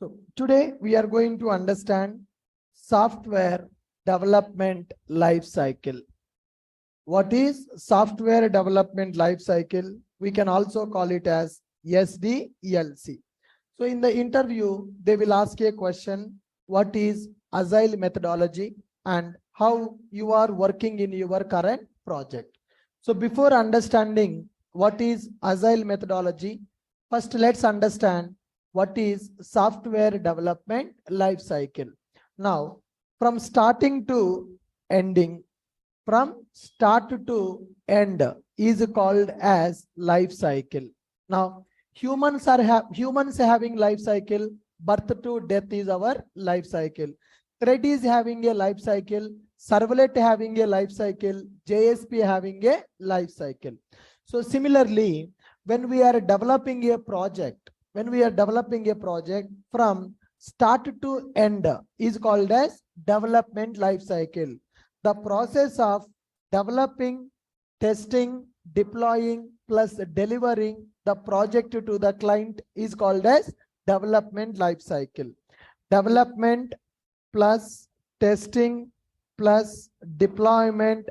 So today we are going to understand software development life cycle. What is software development life cycle? We can also call it as SDLC. So in the interview, they will ask a question, what is agile methodology and how you are working in your current project. So before understanding what is agile methodology, first let's understand what is software development life cycle. Now, from starting to ending, from start to end is called as life cycle. Now, humans having life cycle. Birth to death is our life cycle. Thread is having a life cycle. Servlet having a life cycle. JSP having a life cycle. So similarly, when we are developing a project, from start to end is called as development life cycle. The process of developing, testing, deploying plus delivering the project to the client is called as development life cycle. Development plus testing plus deployment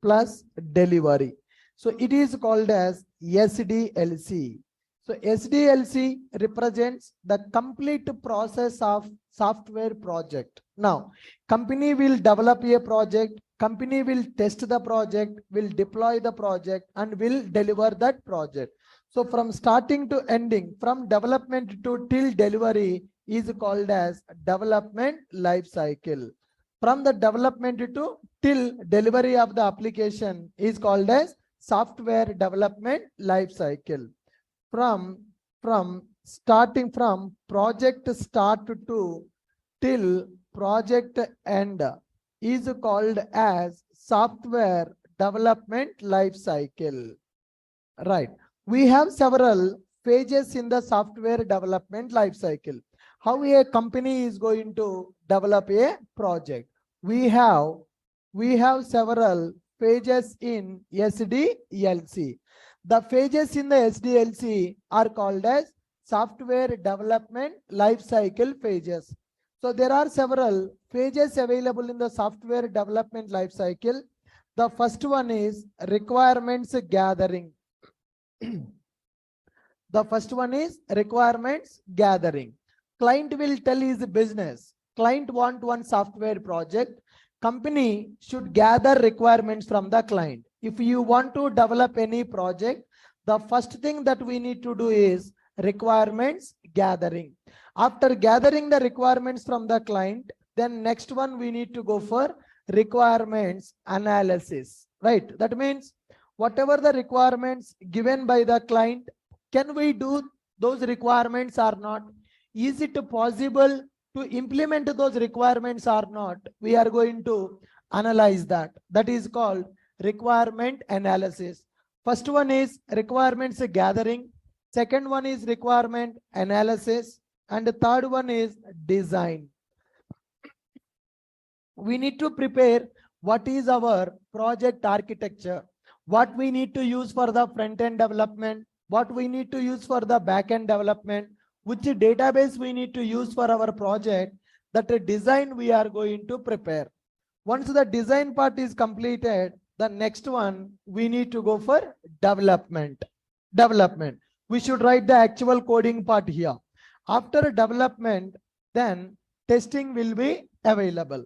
plus delivery. So it is called as SDLC. So SDLC represents the complete process of software project. Now, company will develop a project, company will test the project, will deploy the project and will deliver that project. So from starting to ending, from development to till delivery is called as development life cycle. From the development to till delivery of the application is called as software development life cycle. From starting from project start to till project end is called as software development life cycle. Right. We have several phases in the software development life cycle. How a company is going to develop a project. We have several phases in SDLC. The phases in the SDLC are called as software development life cycle phases. So there are several phases available in the software development life cycle. The first one is requirements gathering. The first one is requirements gathering. Client will tell his business. Client want one software project. Company should gather requirements from the client. If you want to develop any project, the first thing that we need to do is requirements gathering. After gathering the requirements from the client, then next one we need to go for requirements analysis, right? That means whatever the requirements given by the client, can we do those requirements or not? Is it possible to implement those requirements or not? We are going to analyze that. That is called requirement analysis. First one is requirements gathering. Second one is requirement analysis. And the third one is design. We need to prepare what is our project architecture, what we need to use for the front-end development, what we need to use for the back-end development, which database we need to use for our project. That design we are going to prepare. Once the design part is completed, the next one we need to go for development. We should write the actual coding part here. After development, then testing will be available.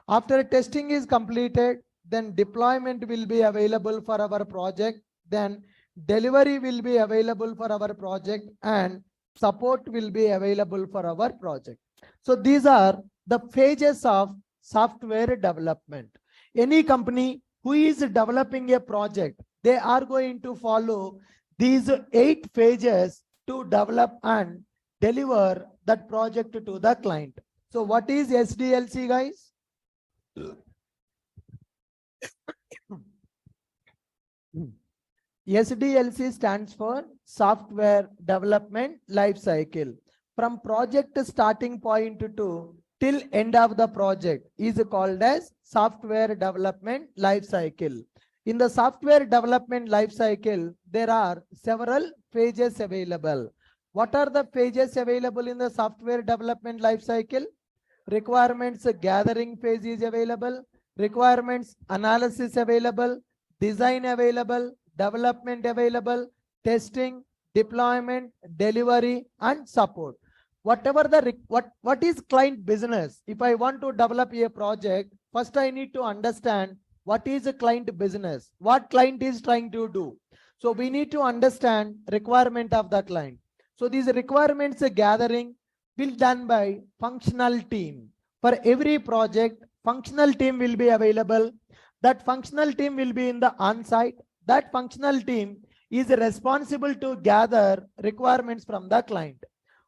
After testing is completed, then deployment will be available for our project. Then delivery will be available for our project and support will be available for our project. So these are the phases of software development. Any company who is developing a project, they are going to follow these 8 phases to develop and deliver that project to the client. So what is SDLC, guys? SDLC stands for software development life cycle. From project starting point to till end of the project is called as software development life cycle. In the software development life cycle, there are several phases available. What are the phases available in the software development life cycle? Requirements gathering phase is available, requirements analysis available, design available, development available, testing, deployment, delivery, and support. Whatever the what is client business? If I want to develop a project, first I need to understand what is a client business, what client is trying to do. So we need to understand requirement of the client. So these requirements gathering will done by functional team. For every project, functional team will be available. That functional team will be in the on-site. That functional team is responsible to gather requirements from the client.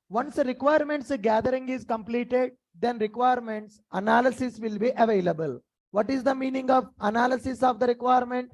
Once the requirements gathering is completed, then requirements analysis will be available. What is the meaning of analysis of the requirement?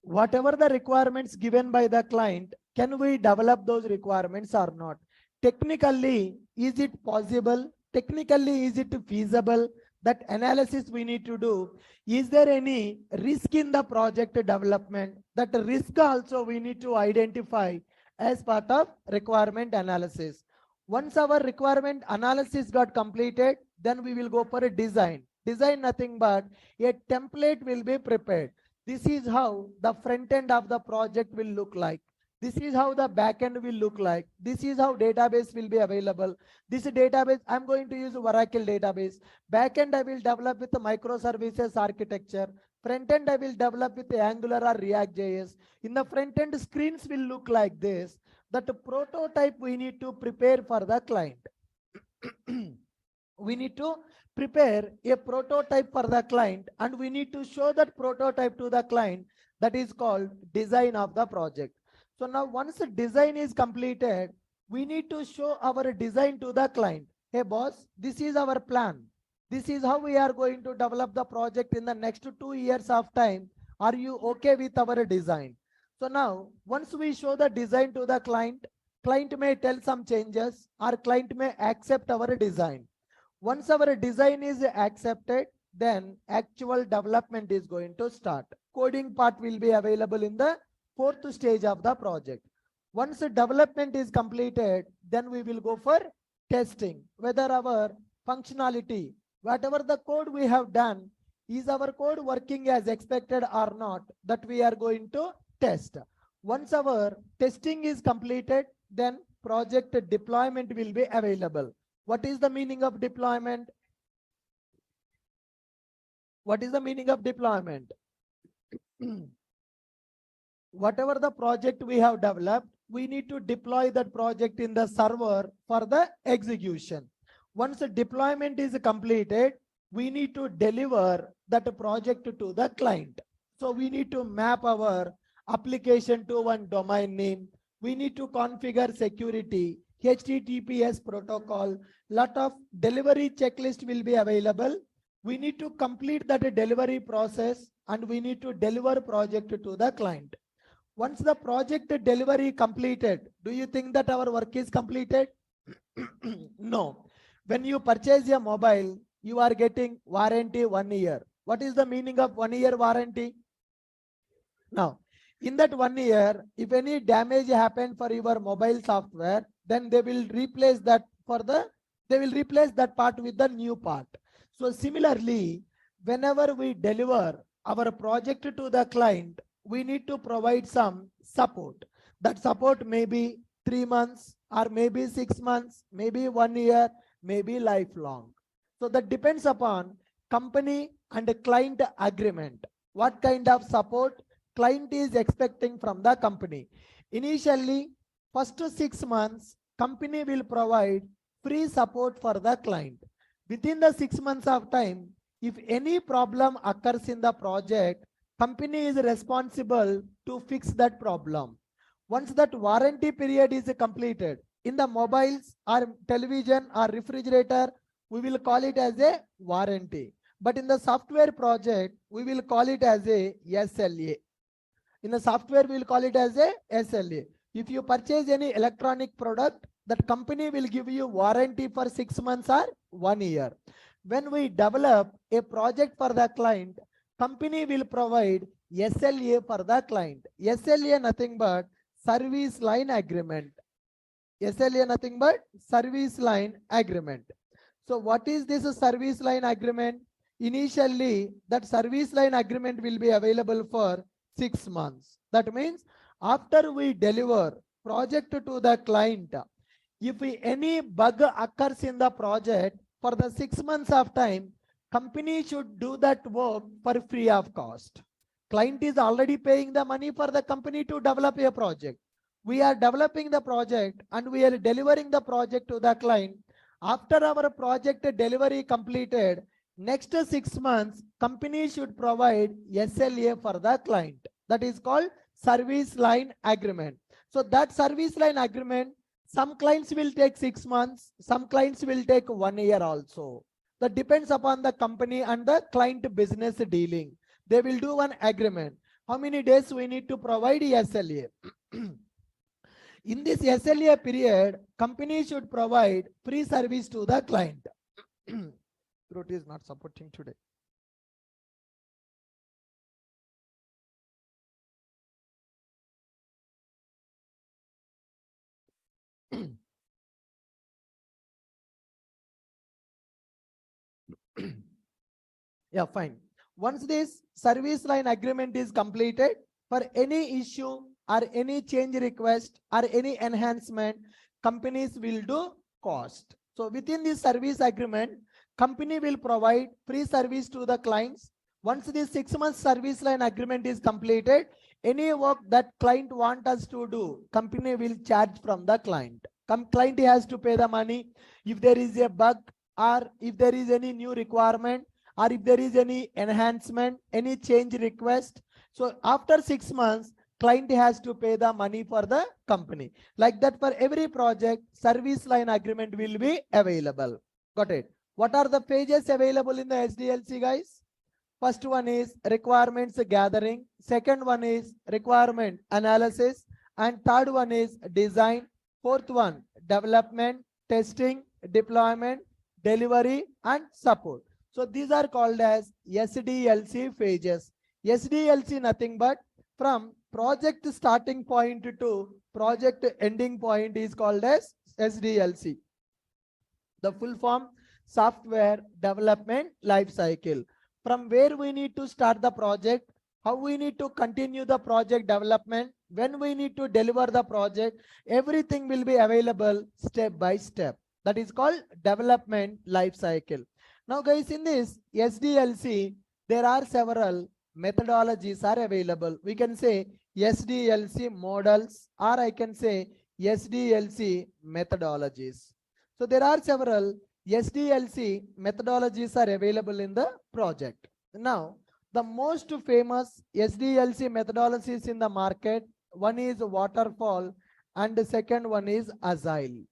Whatever the requirements given by the client, can we develop those requirements or not? Technically, is it possible? Technically, is it feasible? That analysis we need to do. Is there any risk in the project development? That risk also we need to identify as part of requirement analysis. Once our requirement analysis got completed, then we will go for a design. Design nothing but a template will be prepared. This is how the front end of the project will look like. This is how the back end will look like. This is how database will be available. This database, I'm going to use Oracle database. Back end I will develop with the microservices architecture. Front end I will develop with the Angular or React.js. In the front end, screens will look like this. That prototype we need to prepare for the client. We need to prepare a prototype for the client, and we need to show that prototype to the client. That is called design of the project. So now once the design is completed, we need to show our design to the client. Hey boss, this is our plan. This is how we are going to develop the project in the next 2 years of time. Are you okay with our design? So now once we show the design to the client, client may tell some changes or client may accept our design. Once our design is accepted, then actual development is going to start. Coding part will be available in the 4th stage of the project. Once the development is completed, then we will go for testing, whether our functionality, whatever the code we have done, is our code working as expected or not, that we are going to test. Once our testing is completed, then project deployment will be available. What is the meaning of deployment? What is the meaning of deployment? Whatever the project we have developed, we need to deploy that project in the server for the execution. Once the deployment is completed, we need to deliver that project to the client. So we need to map our application to one domain name. We need to configure security, HTTPS protocol, lot of delivery checklist will be available. We need to complete that delivery process and we need to deliver project to the client. Once the project delivery completed, do you think that our work is completed? No. When you purchase a mobile, you are getting warranty 1 year. What is the meaning of 1 year warranty? Now, in that 1 year, if any damage happened for your mobile software, then they will replace that part with the new part. So similarly, whenever we deliver our project to the client, we need to provide some support. That support may be 3 months or maybe 6 months, maybe 1 year, maybe lifelong. So that depends upon company and client agreement. What kind of support client is expecting from the company. Initially, first 6 months, company will provide free support for the client. Within the 6 months of time, if any problem occurs in the project, company is responsible to fix that problem. Once that warranty period is completed, in the mobiles or television or refrigerator, we will call it as a warranty. But in the software project, we will call it as a SLA. In the software, we will call it as a SLA. If you purchase any electronic product, that company will give you warranty for 6 months or 1 year. When we develop a project for the client, company will provide SLA for the client. SLA nothing but service line agreement. SLA nothing but service line agreement. So what is this service line agreement? Initially, that service line agreement will be available for 6 months. That means after we deliver project to the client, if any bug occurs in the project, for the 6 months of time, company should do that work for free of cost. Client is already paying the money for the company to develop a project. We are developing the project and we are delivering the project to the client. After our project delivery completed, next 6 months, company should provide SLA for the client. That is called service line agreement. So that service line agreement, some clients will take 6 months, some clients will take 1 year also. That depends upon the company and the client business dealing. They will do one agreement. How many days we need to provide SLA? In this SLA period, company should provide free service to the client. Throat is not supporting today. Yeah, fine. Once this service line agreement is completed, for any issue or any change request or any enhancement, companies will do cost. So within this service agreement, company will provide free service to the clients. Once this 6 months service line agreement is completed, any work that client want us to do, company will charge from the client. Client has to pay the money. If there is a bug or if there is any new requirement, or if there is any enhancement, any change request. So after 6 months, client has to pay the money for the company. Like that, for every project, service line agreement will be available. Got it? What are the pages available in the SDLC, guys? First one is requirements gathering. Second one is requirement analysis. And third one is design. Fourth one, development, testing, deployment, delivery, and support. So these are called as SDLC phases. SDLC nothing but from project starting point to project ending point is called as SDLC. The full form, software development life cycle. From where we need to start the project, how we need to continue the project development, when we need to deliver the project, everything will be available step by step. That is called development life cycle. Now guys, in this SDLC, there are several methodologies are available. We can say SDLC models, or I can say SDLC methodologies. So there are several SDLC methodologies are available in the project. Now, the most famous SDLC methodologies in the market, one is waterfall and the second one is agile.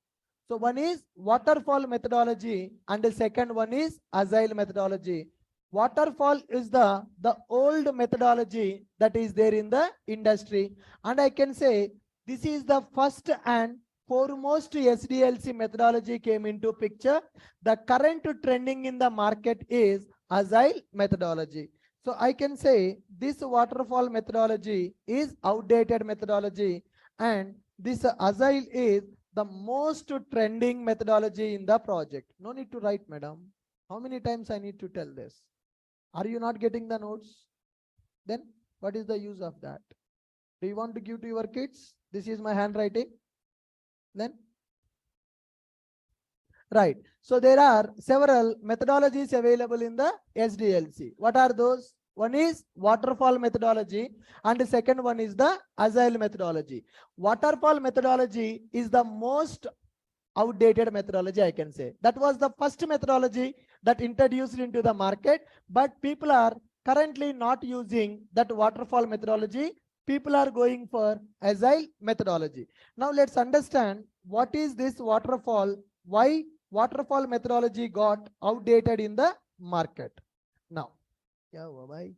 So one is waterfall methodology and the second one is agile methodology. Waterfall is the old methodology that is there in the industry, and I can say this is the first and foremost SDLC methodology came into picture. The current trending in the market is agile methodology. So I can say this waterfall methodology is outdated methodology and this agile is the most trending methodology in the project. No need to write, madam. How many times I need to tell this? Are you not getting the notes? Then what is the use of that? Do you want to give to your kids? This is my handwriting. Then right. So there are several methodologies available in the SDLC. What are those? One is waterfall methodology and the second one is the agile methodology. Waterfall methodology is the most outdated methodology, I can say. That was the first methodology that introduced into the market, but people are currently not using that waterfall methodology. People are going for agile methodology. Now let's understand what is this waterfall, why waterfall methodology got outdated in the market. Now, yeah, bye.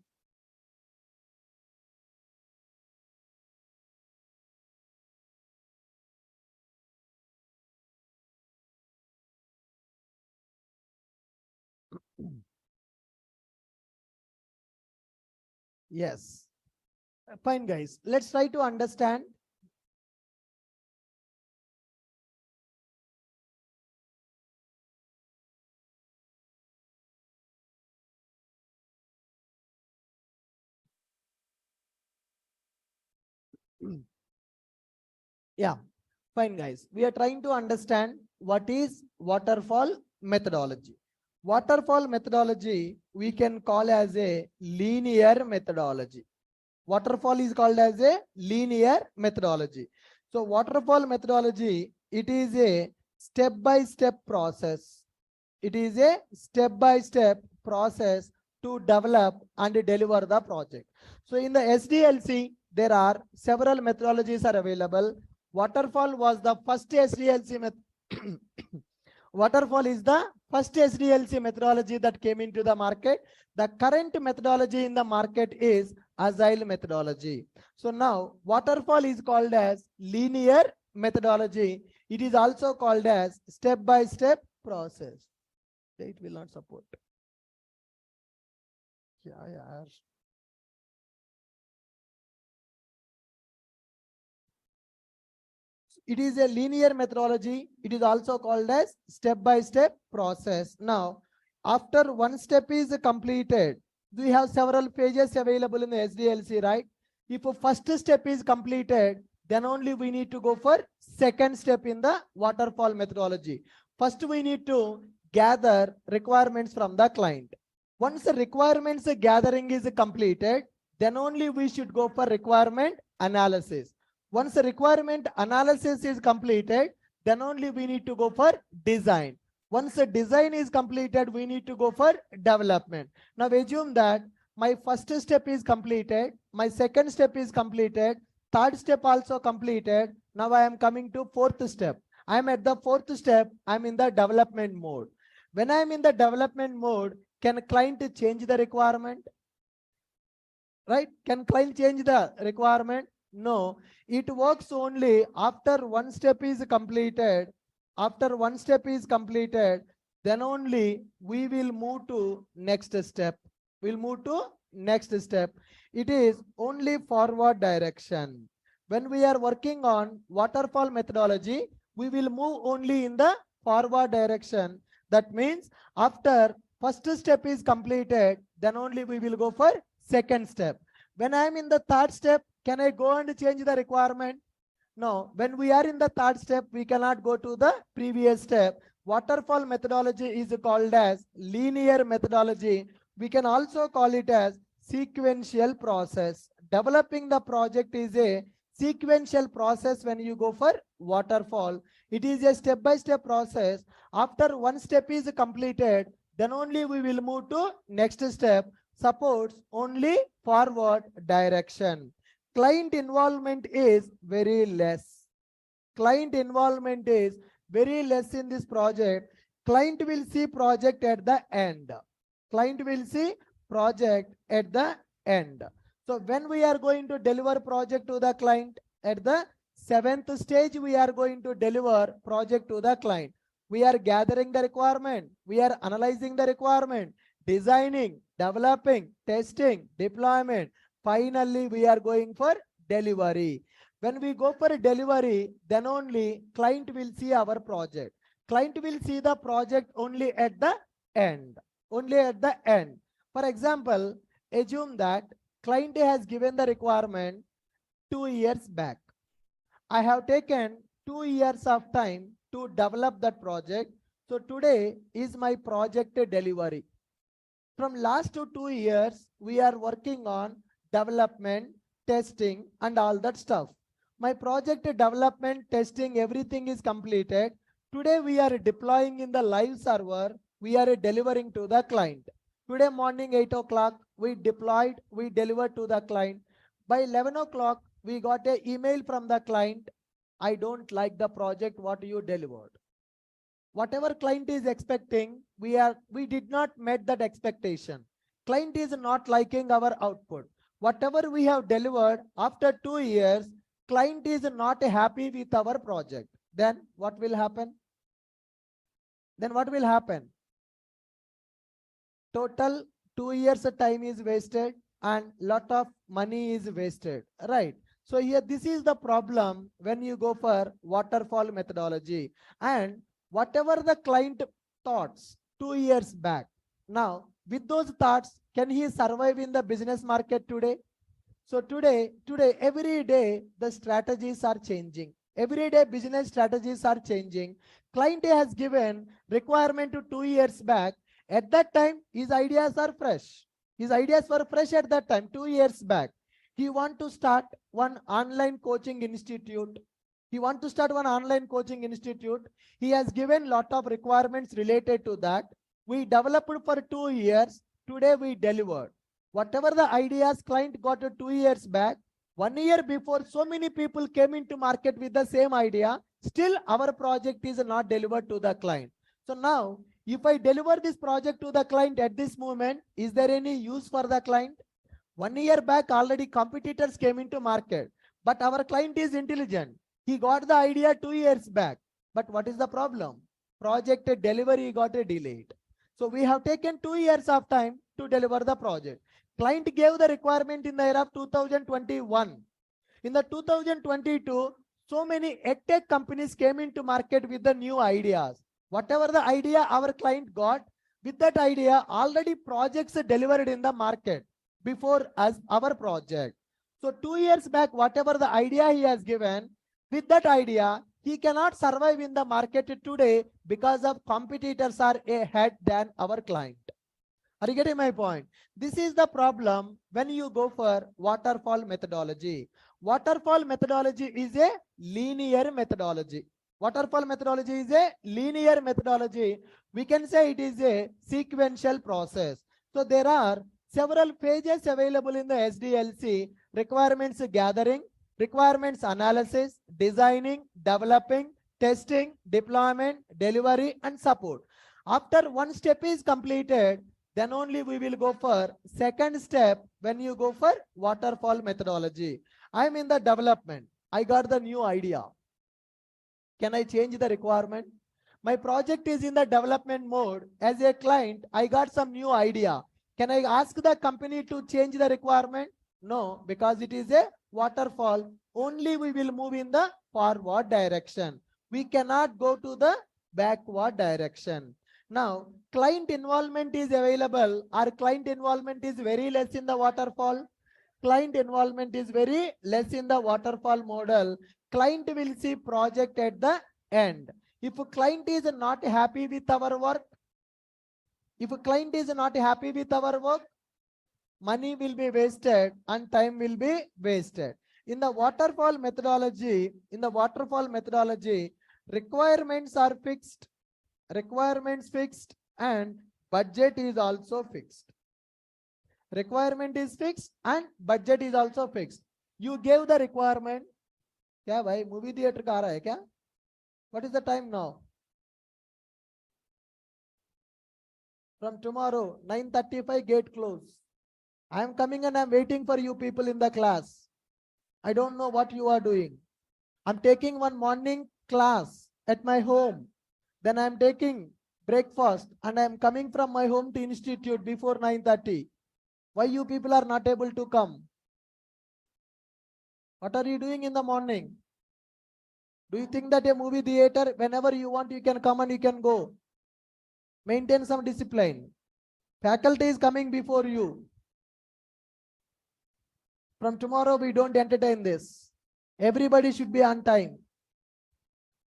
Yes. Fine, guys. Let's try to understand Yeah, fine guys. We are trying to understand what is waterfall methodology. Waterfall methodology we can call as a linear methodology. Waterfall is called as a linear methodology. So waterfall methodology, it is a step-by-step process. It is a step-by-step process to develop and deliver the project. So in the SDLC, there are several methodologies are available. Waterfall was the first SDLC method. Waterfall is the first SDLC methodology that came into the market. The current methodology in the market is Agile methodology. So now waterfall is called as linear methodology. It is also called as step-by-step process. It will not support. Yeah, yeah. It is a linear methodology. It is also called as step-by-step process. Now, after one step is completed, we have several pages available in the SDLC, right? If a first step is completed, then only we need to go for second step in the waterfall methodology. First, we need to gather requirements from the client. Once the requirements gathering is completed, then only we should go for requirement analysis. Once the requirement analysis is completed, then only we need to go for design. Once the design is completed, we need to go for development. Now assume that my first step is completed, my second step is completed, third step also completed. Now I am coming to fourth step. I am at the fourth step. I am in the development mode. When I am in the development mode, can a client change the requirement? Right? Can client change the requirement? No, it works only after one step is completed. After one step is completed, then only we will move to next step. We'll move to next step. It is only forward direction. When we are working on waterfall methodology, we will move only in the forward direction. That means after first step is completed, then only we will go for second step. When I am in the third step, can I go and change the requirement? No. When we are in the third step, we cannot go to the previous step. Waterfall methodology is called as linear methodology. We can also call it as sequential process. Developing the project is a sequential process when you go for waterfall. It is a step-by-step process. After one step is completed, then only we will move to next step. Supports only forward direction. Client involvement is very less. Client involvement is very less in this project. Client will see project at the end. Client will see project at the end. So when we are going to deliver project to the client, at the seventh stage, we are going to deliver project to the client. We are gathering the requirement. We are analyzing the requirement, designing, developing, testing, deployment. Finally, we are going for delivery. When we go for delivery, then only client will see our project. Client will see the project only at the end. Only at the end. For example, assume that client has given the requirement 2 years back. I have taken 2 years of time to develop that project. So today is my project delivery. From last 2 years, we are working on development, testing, and all that stuff. My project development, testing, everything is completed. Today, we are deploying in the live server. We are delivering to the client. Today morning, 8 o'clock, we deployed, we delivered to the client. By 11 o'clock, we got an email from the client. I don't like the project, what you delivered. Whatever client is expecting, we did not met that expectation. Client is not liking our output. Whatever we have delivered after 2 years, client is not happy with our project. Then what will happen? Then what will happen? Total 2 years time is wasted and lot of money is wasted, right? So here this is the problem when you go for waterfall methodology. And whatever the client thoughts 2 years back, now with those thoughts, can he survive in the business market today? So today, every day, the strategies are changing. Every day, business strategies are changing. Client has given requirement to 2 years back. At that time, his ideas are fresh. His ideas were fresh at that time, 2 years back. He want to start one online coaching institute. He want to start one online coaching institute. He has given lot of requirements related to that. We developed for 2 years. Today we delivered. Whatever the ideas client got 2 years back, 1 year before, so many people came into market with the same idea. Still, our project is not delivered to the client. So now, if I deliver this project to the client at this moment, is there any use for the client? 1 year back, already competitors came into market, but our client is intelligent. He got the idea 2 years back. But what is the problem? Project delivery got delayed. So we have taken 2 years of time to deliver the project. Client gave the requirement in the year of 2021. In the 2022, so many edtech companies came into market with the new ideas. Whatever the idea our client got, with that idea, already projects delivered in the market before as our project. So 2 years back, whatever the idea he has given, with that idea, he cannot survive in the market today because of competitors are ahead than our client. Are you getting my point? This is the problem when you go for waterfall methodology. Waterfall methodology is a linear methodology. Waterfall methodology is a linear methodology. We can say it is a sequential process. So there are several phases available in the SDLC: requirements gathering, requirements analysis, designing, developing, testing, deployment, delivery, and support. After one step is completed, then only we will go for second step when you go for waterfall methodology. I am in the development. I got the new idea. Can I change the requirement? My project is in the development mode. As a client, I got some new idea. Can I ask the company to change the requirement? No, because it is a waterfall. Only we will move in the forward direction. We cannot go to the backward direction. Now, client involvement is available. Our client involvement is very less in the waterfall. Client involvement is very less in the waterfall model. Client will see project at the end. If a client is not happy with our work, money will be wasted and time will be wasted. In the waterfall methodology, requirements are fixed, and budget is also fixed. Requirement is fixed and budget is also fixed. You gave the requirement. क्या भाई movie theater का आ रहा है क्या? What is the time now? From tomorrow 9:35 gate close. I am coming and I am waiting for you people in the class. I don't know what you are doing. I'm taking one morning class at my home. Then I am taking breakfast and I am coming from my home to institute before 9:30. Why you people are not able to come? What are you doing in the morning? Do you think that a movie theater, whenever you want, you can come and you can go? Maintain some discipline. Faculty is coming before you. From tomorrow, we don't entertain this. Everybody should be on time.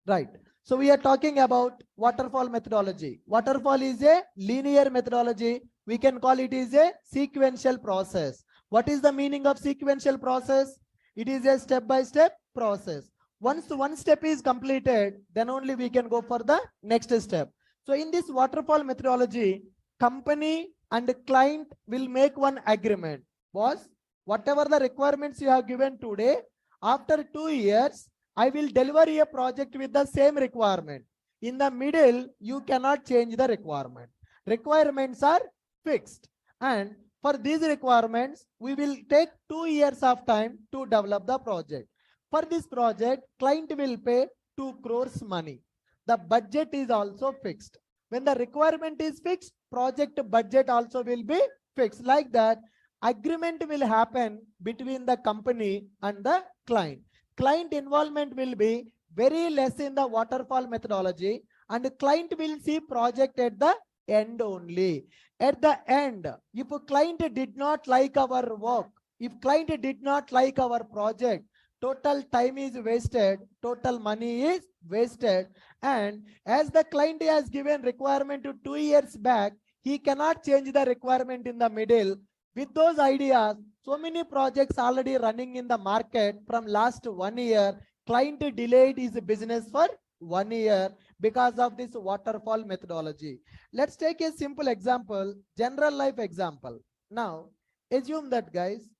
Right. So we are talking about waterfall methodology. Waterfall is a linear methodology. We can call it is a sequential process. What is the meaning of sequential process? It is a step-by-step process. Once one step is completed, then only we can go for the next step. So in this waterfall methodology, company and client will make one agreement. Boss, whatever the requirements you have given today, after 2 years, I will deliver a project with the same requirement. In the middle, you cannot change the requirement. Requirements are fixed. And for these requirements, we will take 2 years of time to develop the project. For this project, client will pay 2 crores money. The budget is also fixed. When the requirement is fixed, project budget also will be fixed. Like that, agreement will happen between the company and the client. Client involvement will be very less in the waterfall methodology, and the client will see project at the end only. At the end, if a client did not like our work, If client did not like our project, total time is wasted, total money is wasted. And as the client has given requirement to 2 years back, he cannot change the requirement in the middle. With those ideas, so many projects already running in the market from last 1 year. Client delayed his business for 1 year because of this waterfall methodology. Let's take a simple example, general life example. Now, assume that, guys,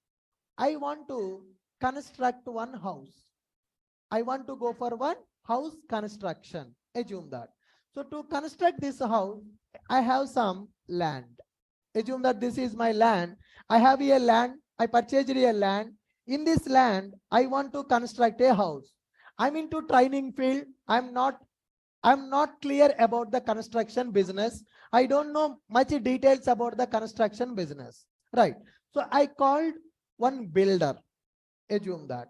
I want to construct one house. I want to go for one house construction. Assume that. So to construct this house, I have some land. Assume that this is my land. I have a land. I purchased a land. In this land, I want to construct a house. I'm into training field. I'm not clear about the construction business. I don't know much details about the construction business. Right. So I called one builder. Assume that.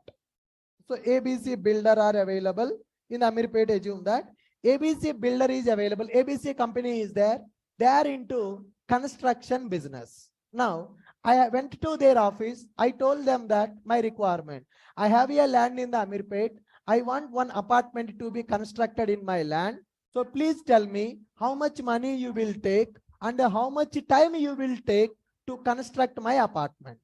So ABC builder are available in Amirpet. Assume that ABC builder is available. ABC company is there. They are into construction business. Now I went to their office. I told them that my requirement. I have a land in the Amirpet. I want one apartment to be constructed in my land. So please tell me how much money you will take and how much time you will take to construct my apartment.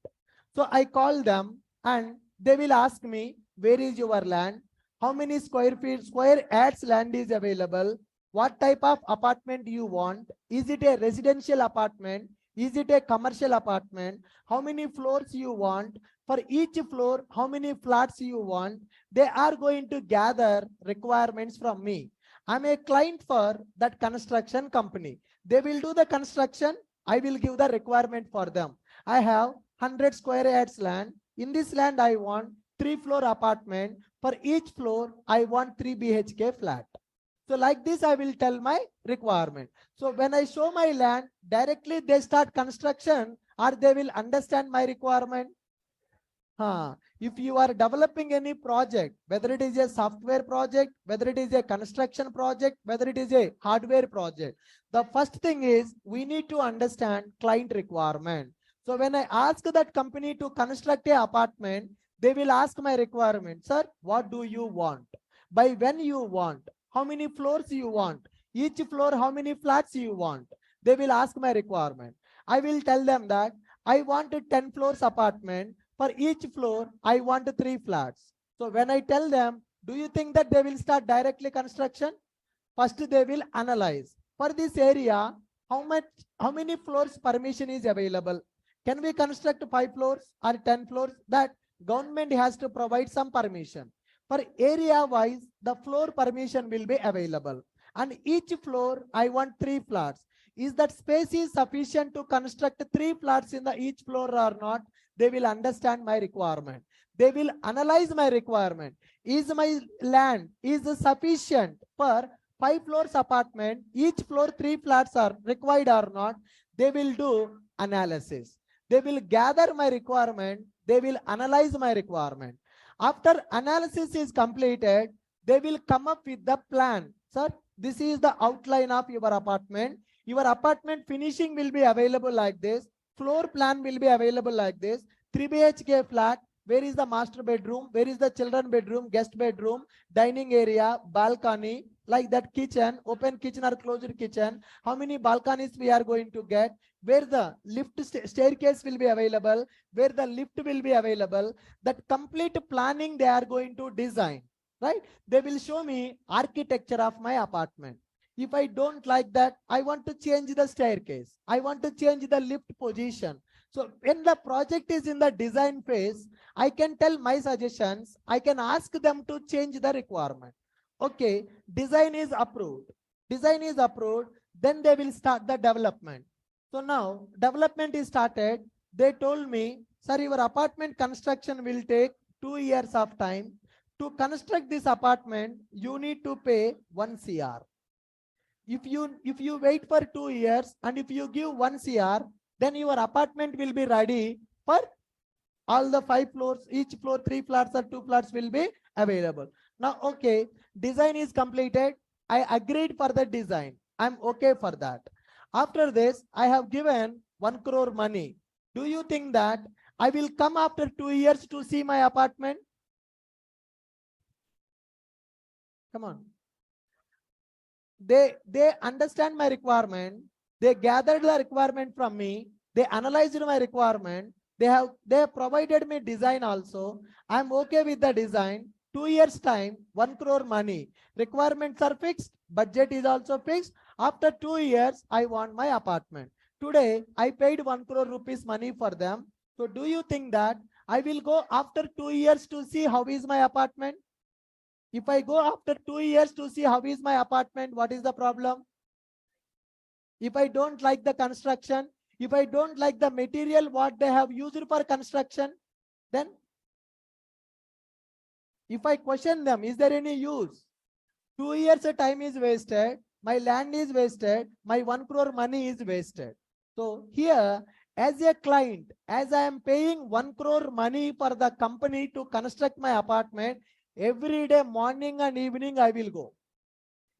So I call them and they will ask me, where is your land? How many square feet, square yards land is available? What type of apartment you want? Is it a residential apartment? Is it a commercial apartment? How many floors you want? For each floor, how many flats you want? They are going to gather requirements from me. I'm a client for that construction company. They will do the construction. I will give the requirement for them. I have 100 square yards land. In this land, I want 3-floor apartment. For each floor, I want 3 BHK flat. So like this, I will tell my requirement. So when I show my land, directly they start construction or they will understand my requirement. If you are developing any project, whether it is a software project, whether it is a construction project, whether it is a hardware project, the first thing is we need to understand client requirement. So when I ask that company to construct a apartment, they will ask my requirement. Sir, what do you want? By when you want? How many floors you want? Each floor, how many flats you want? They will ask my requirement. I will tell them that I want a 10 floors apartment. For each floor, I want 3 flats. So when I tell them, do you think that they will start directly construction? First, they will analyze. For this area, how many floors permission is available? Can we construct 5 floors or 10 floors? That government has to provide some permission. For area wise, the floor permission will be available. And each floor, I want 3 flats. Is that space is sufficient to construct 3 flats in the each floor or not? They will understand my requirement. They will analyze my requirement. Is my land is sufficient for 5 floors apartment? Each floor 3 flats are required or not? They will do analysis. They will gather my requirement. They will analyze my requirement. After analysis is completed, they will come up with the plan. Sir, this is the outline of your apartment. Your apartment finishing will be available like this. Floor plan will be available like this. 3 BHK flat. Where is the master bedroom? Where is the children bedroom, guest bedroom, dining area, balcony, like that kitchen, open kitchen or closed kitchen? How many balconies we are going to get? Where the lift staircase will be available? Where the lift will be available? That complete planning they are going to design, right? They will show me architecture of my apartment. If I don't like that, I want to change the staircase. I want to change the lift position. So when the project is in the design phase, I can tell my suggestions. I can ask them to change the requirement. Okay, design is approved. Design is approved. Then they will start the development. So now development is started. They told me, sir, your apartment construction will take 2 years of time. To construct this apartment, you need to pay 1 CR. If you wait for 2 years and if you give 1 CR, then your apartment will be ready for all the 5 floors, each floor 3 flats or 2 flats will be available. Now, okay, design is completed. I agreed for the design. I'm okay for that. After this, I have given 1 crore money. Do you think that I will come after 2 years to see my apartment. Come on. They understand my requirement. They gathered the requirement from me. They analyzed my requirement. They provided me design also. I'm okay with the design. 2 years time, 1 crore money. Requirements are fixed. Budget is also fixed. After 2 years, I want my apartment. Today, I paid 1 crore rupees money for them. So do you think that I will go after 2 years to see how is my apartment? If I go after 2 years to see how is my apartment, what is the problem? If I don't like the construction, if I don't like the material what they have used for construction, then if I question them, is there any use? 2 years of time is wasted, my land is wasted, my 1 crore money is wasted. So here, as a client, as I am paying 1 crore money for the company to construct my apartment, every day morning and evening I will go.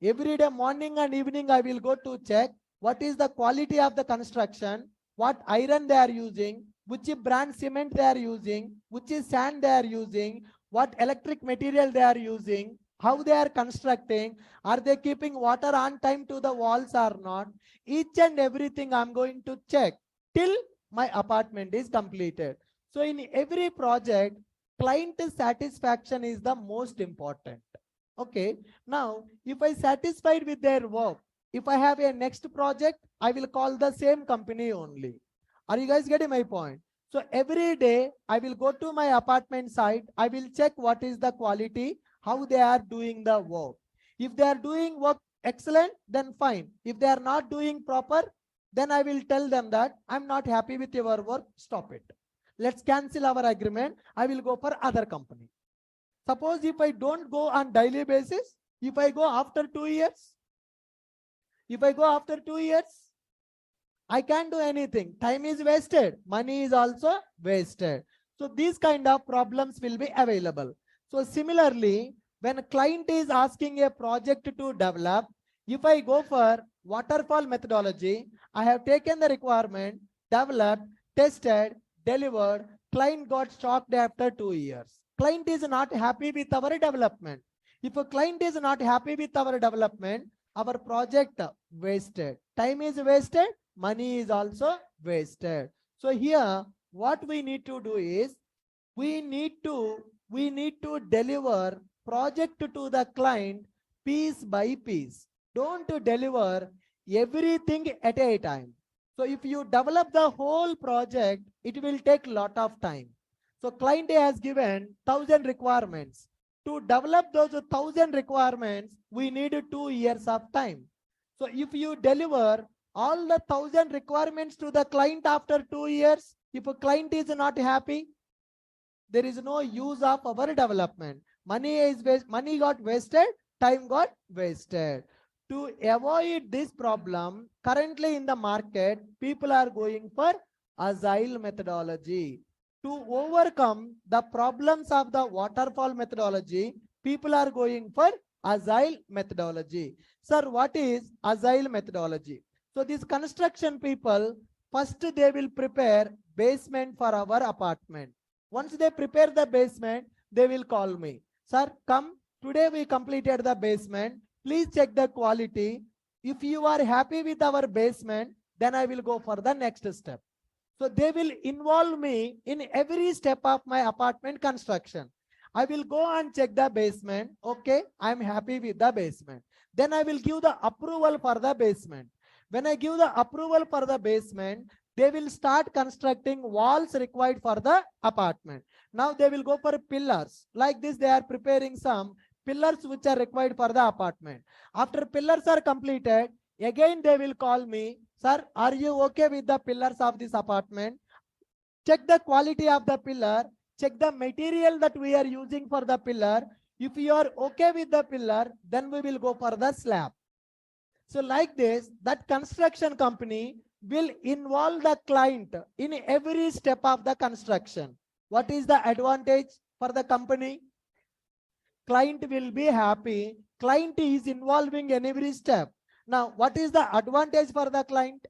Every day morning and evening I will go to check what is the quality of the construction, what iron they are using, which brand cement they are using, which sand they are using, what electric material they are using, how they are constructing, are they keeping water on time to the walls or not. Each and everything I'm going to check till my apartment is completed. So in every project, client satisfaction is the most important. Okay, now if I satisfied with their work, if I have a next project, I will call the same company only. Are you guys getting my point? So every day I will go to my apartment site. I will check what is the quality, how they are doing the work. If they are doing work excellent, then fine. If they are not doing proper, then I will tell them that I'm not happy with your work. Stop it. Let's cancel our agreement. I will go for other company. Suppose if I don't go on daily basis, if I go after 2 years, I can't do anything. Time is wasted. Money is also wasted. So these kind of problems will be available. So similarly, when a client is asking a project to develop, if I go for waterfall methodology, I have taken the requirement, developed, tested, delivered, client got shocked after 2 years. Client is not happy with our development. If a client is not happy with our development, our project wasted. Time is wasted, money is also wasted. So here, what we need to do is, we need to deliver project to the client piece by piece. Don't deliver everything at a time. So if you develop the whole project, it will take lot of time. So client has given 1,000 requirements. To develop those 1,000 requirements, we need 2 years of time. So if you deliver all the 1,000 requirements to the client after 2 years, if a client is not happy, there is no use of our development. Money got wasted, time got wasted. To avoid this problem, currently in the market, people are going for agile methodology. To overcome the problems of the waterfall methodology, people are going for agile methodology. Sir, what is agile methodology? So these construction people, first they will prepare basement for our apartment. Once they prepare the basement, they will call me. Sir, come, today we completed the basement. Please check the quality. If you are happy with our basement, then I will go for the next step. So they will involve me in every step of my apartment construction. I will go and check the basement. Okay, I am happy with the basement. Then I will give the approval for the basement. When I give the approval for the basement, they will start constructing walls required for the apartment. Now they will go for pillars. Like this, they are preparing some pillars which are required for the apartment. After pillars are completed, again they will call me. Sir, are you okay with the pillars of this apartment? Check the quality of the pillar. Check the material that we are using for the pillar. If you are okay with the pillar, then we will go for the slab. So like this, that construction company will involve the client in every step of the construction. What is the advantage for the company? Client will be happy. Client is involving in every step. Now, what is the advantage for the client?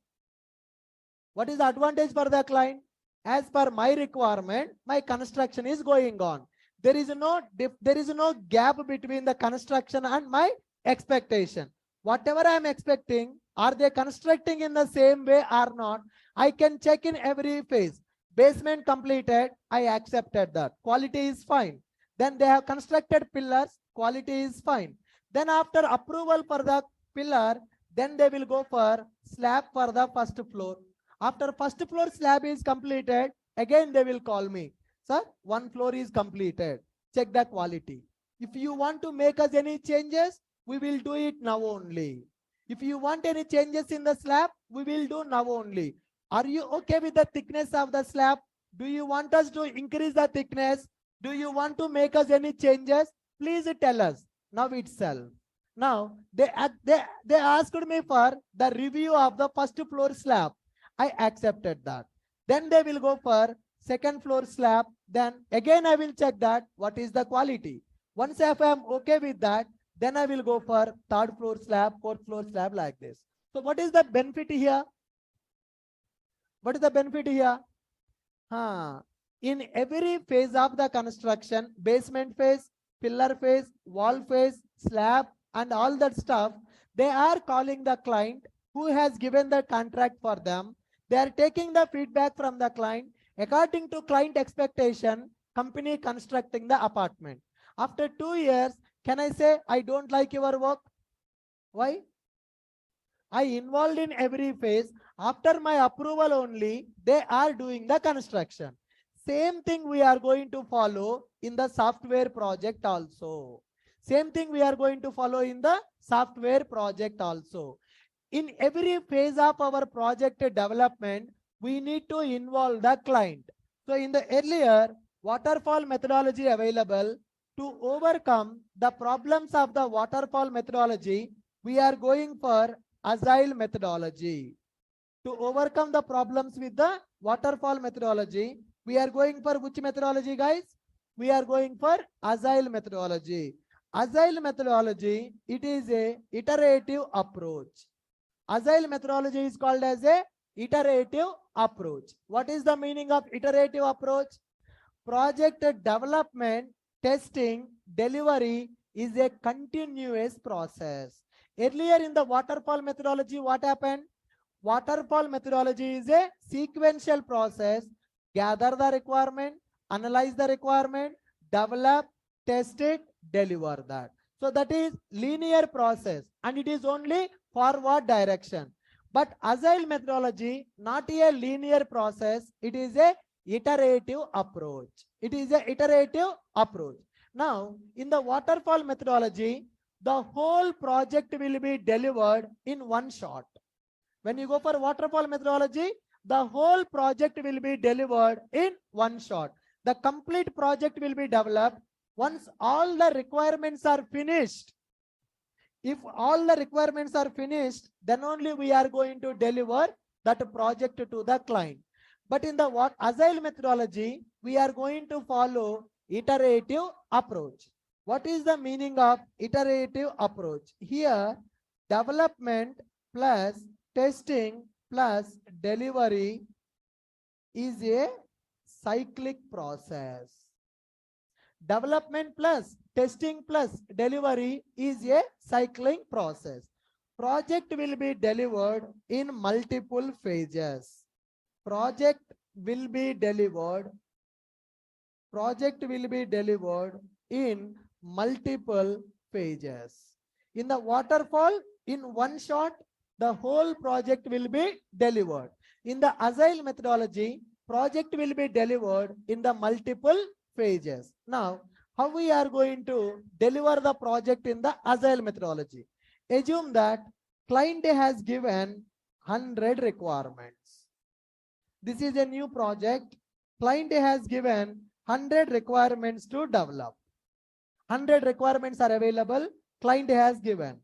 What is the advantage for the client? As per my requirement, my construction is going on. There is no gap between the construction and my expectation. Whatever I am expecting, are they constructing in the same way or not? I can check in every phase. Basement completed, I accepted that. Quality is fine. Then they have constructed pillars, quality is fine. Then after approval for the pillar, then they will go for slab for the first floor. After first floor slab is completed, again they will call me. Sir, one floor is completed. Check the quality. If you want to make us any changes, we will do it now only. If you want any changes in the slab, we will do now only. Are you okay with the thickness of the slab? Do you want us to increase the thickness? Do you want to make us any changes? Please tell us now itself. Now, they asked me for the review of the first floor slab. I accepted that. Then they will go for second floor slab. Then again I will check that what is the quality. Once if I am okay with that, then I will go for third floor slab, fourth floor slab, like this. So what is the benefit here? What is the benefit here? In every phase of the construction, basement phase, pillar phase, wall phase, slab, and all that stuff, they are calling the client who has given the contract for them. They are taking the feedback from the client. According to client expectation, company constructing the apartment. After 2 years, can I say, I don't like your work? Why? I involved in every phase. After my approval only, they are doing the construction. Same thing we are going to follow in the software project also. Same thing we are going to follow in the software project also. In every phase of our project development, we need to involve the client. So in the earlier waterfall methodology available, to overcome the problems of the waterfall methodology, we are going for agile methodology. To overcome the problems with the waterfall methodology, we are going for which methodology, guys? We are going for agile methodology. Agile methodology, it is a iterative approach. Agile methodology is called as a iterative approach. What is the meaning of iterative approach? Project development, testing, delivery is a continuous process. Earlier in the waterfall methodology, what happened? Waterfall methodology is a sequential process. Gather the requirement, analyze the requirement, develop, test it, deliver that. So that is linear process and it is only forward direction. But agile methodology, not a linear process, it is a iterative approach. It is a iterative approach. Now, in the waterfall methodology, the whole project will be delivered in one shot. When you go for waterfall methodology, the whole project will be delivered in one shot. The complete project will be developed once all the requirements are finished. If all the requirements are finished, then only we are going to deliver that project to the client. But in the agile methodology, we are going to follow iterative approach. What is the meaning of iterative approach? Here, development plus testing plus delivery is a cyclic process. Development plus testing plus delivery is a cycling process. Project will be delivered in multiple phases. Project will be delivered in multiple phases. In the waterfall, in one shot, the whole project will be delivered. In the agile methodology, project will be delivered in the multiple phases. Now, how we are going to deliver the project in the agile methodology? Assume that client has given 100 requirements. This is a new project. Client has given 100 requirements to develop. 100 requirements are available. Client has given.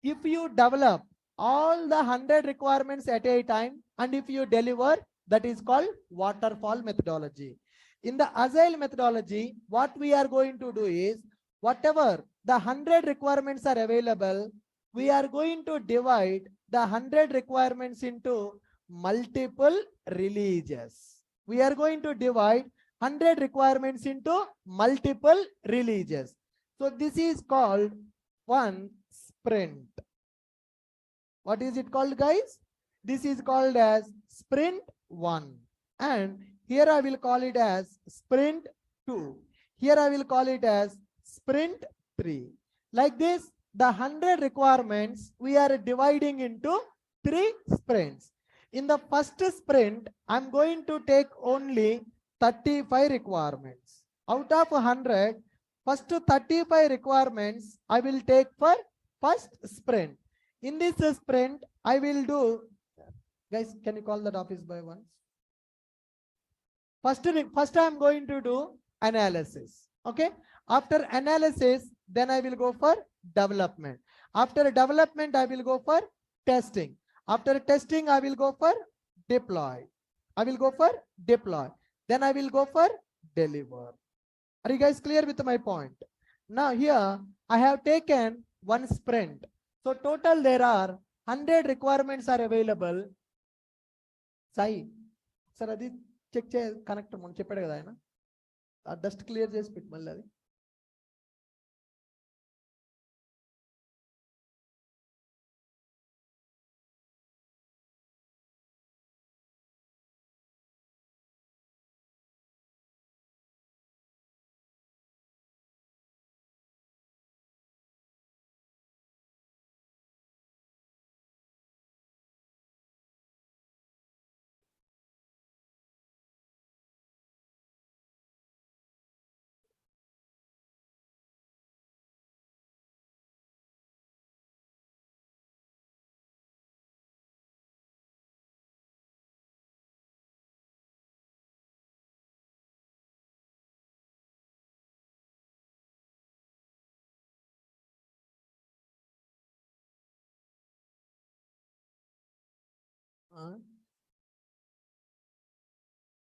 If you develop all the 100 requirements at a time and if you deliver, that is called waterfall methodology. In the agile methodology, what we are going to do is, whatever the 100 requirements are available, we are going to divide the 100 requirements into multiple releases. we are going to divide 100 requirements into multiple releases. So this is called one sprint. What is it called, guys? This is called as sprint 1. And here I will call it as sprint 2. Here I will call it as sprint 3. Like this, the 100 requirements we are dividing into 3 sprints. In the first sprint, I'm going to take only 35 requirements. Out of 100, first 35 requirements I will take for first sprint. In this sprint, I will do, guys, can you call that office boy once? First I am going to do analysis. Okay. After analysis, then I will go for development. After development, I will go for testing. After testing, I will go for deploy. I will go for deploy. Then I will go for deliver. Are you guys clear with my point? Now here, I have taken one sprint. So total there are 100 requirements are available. Sai, sir, adi check connect mon cheppadu kada ayana. Dust clear chesi pit malli adi.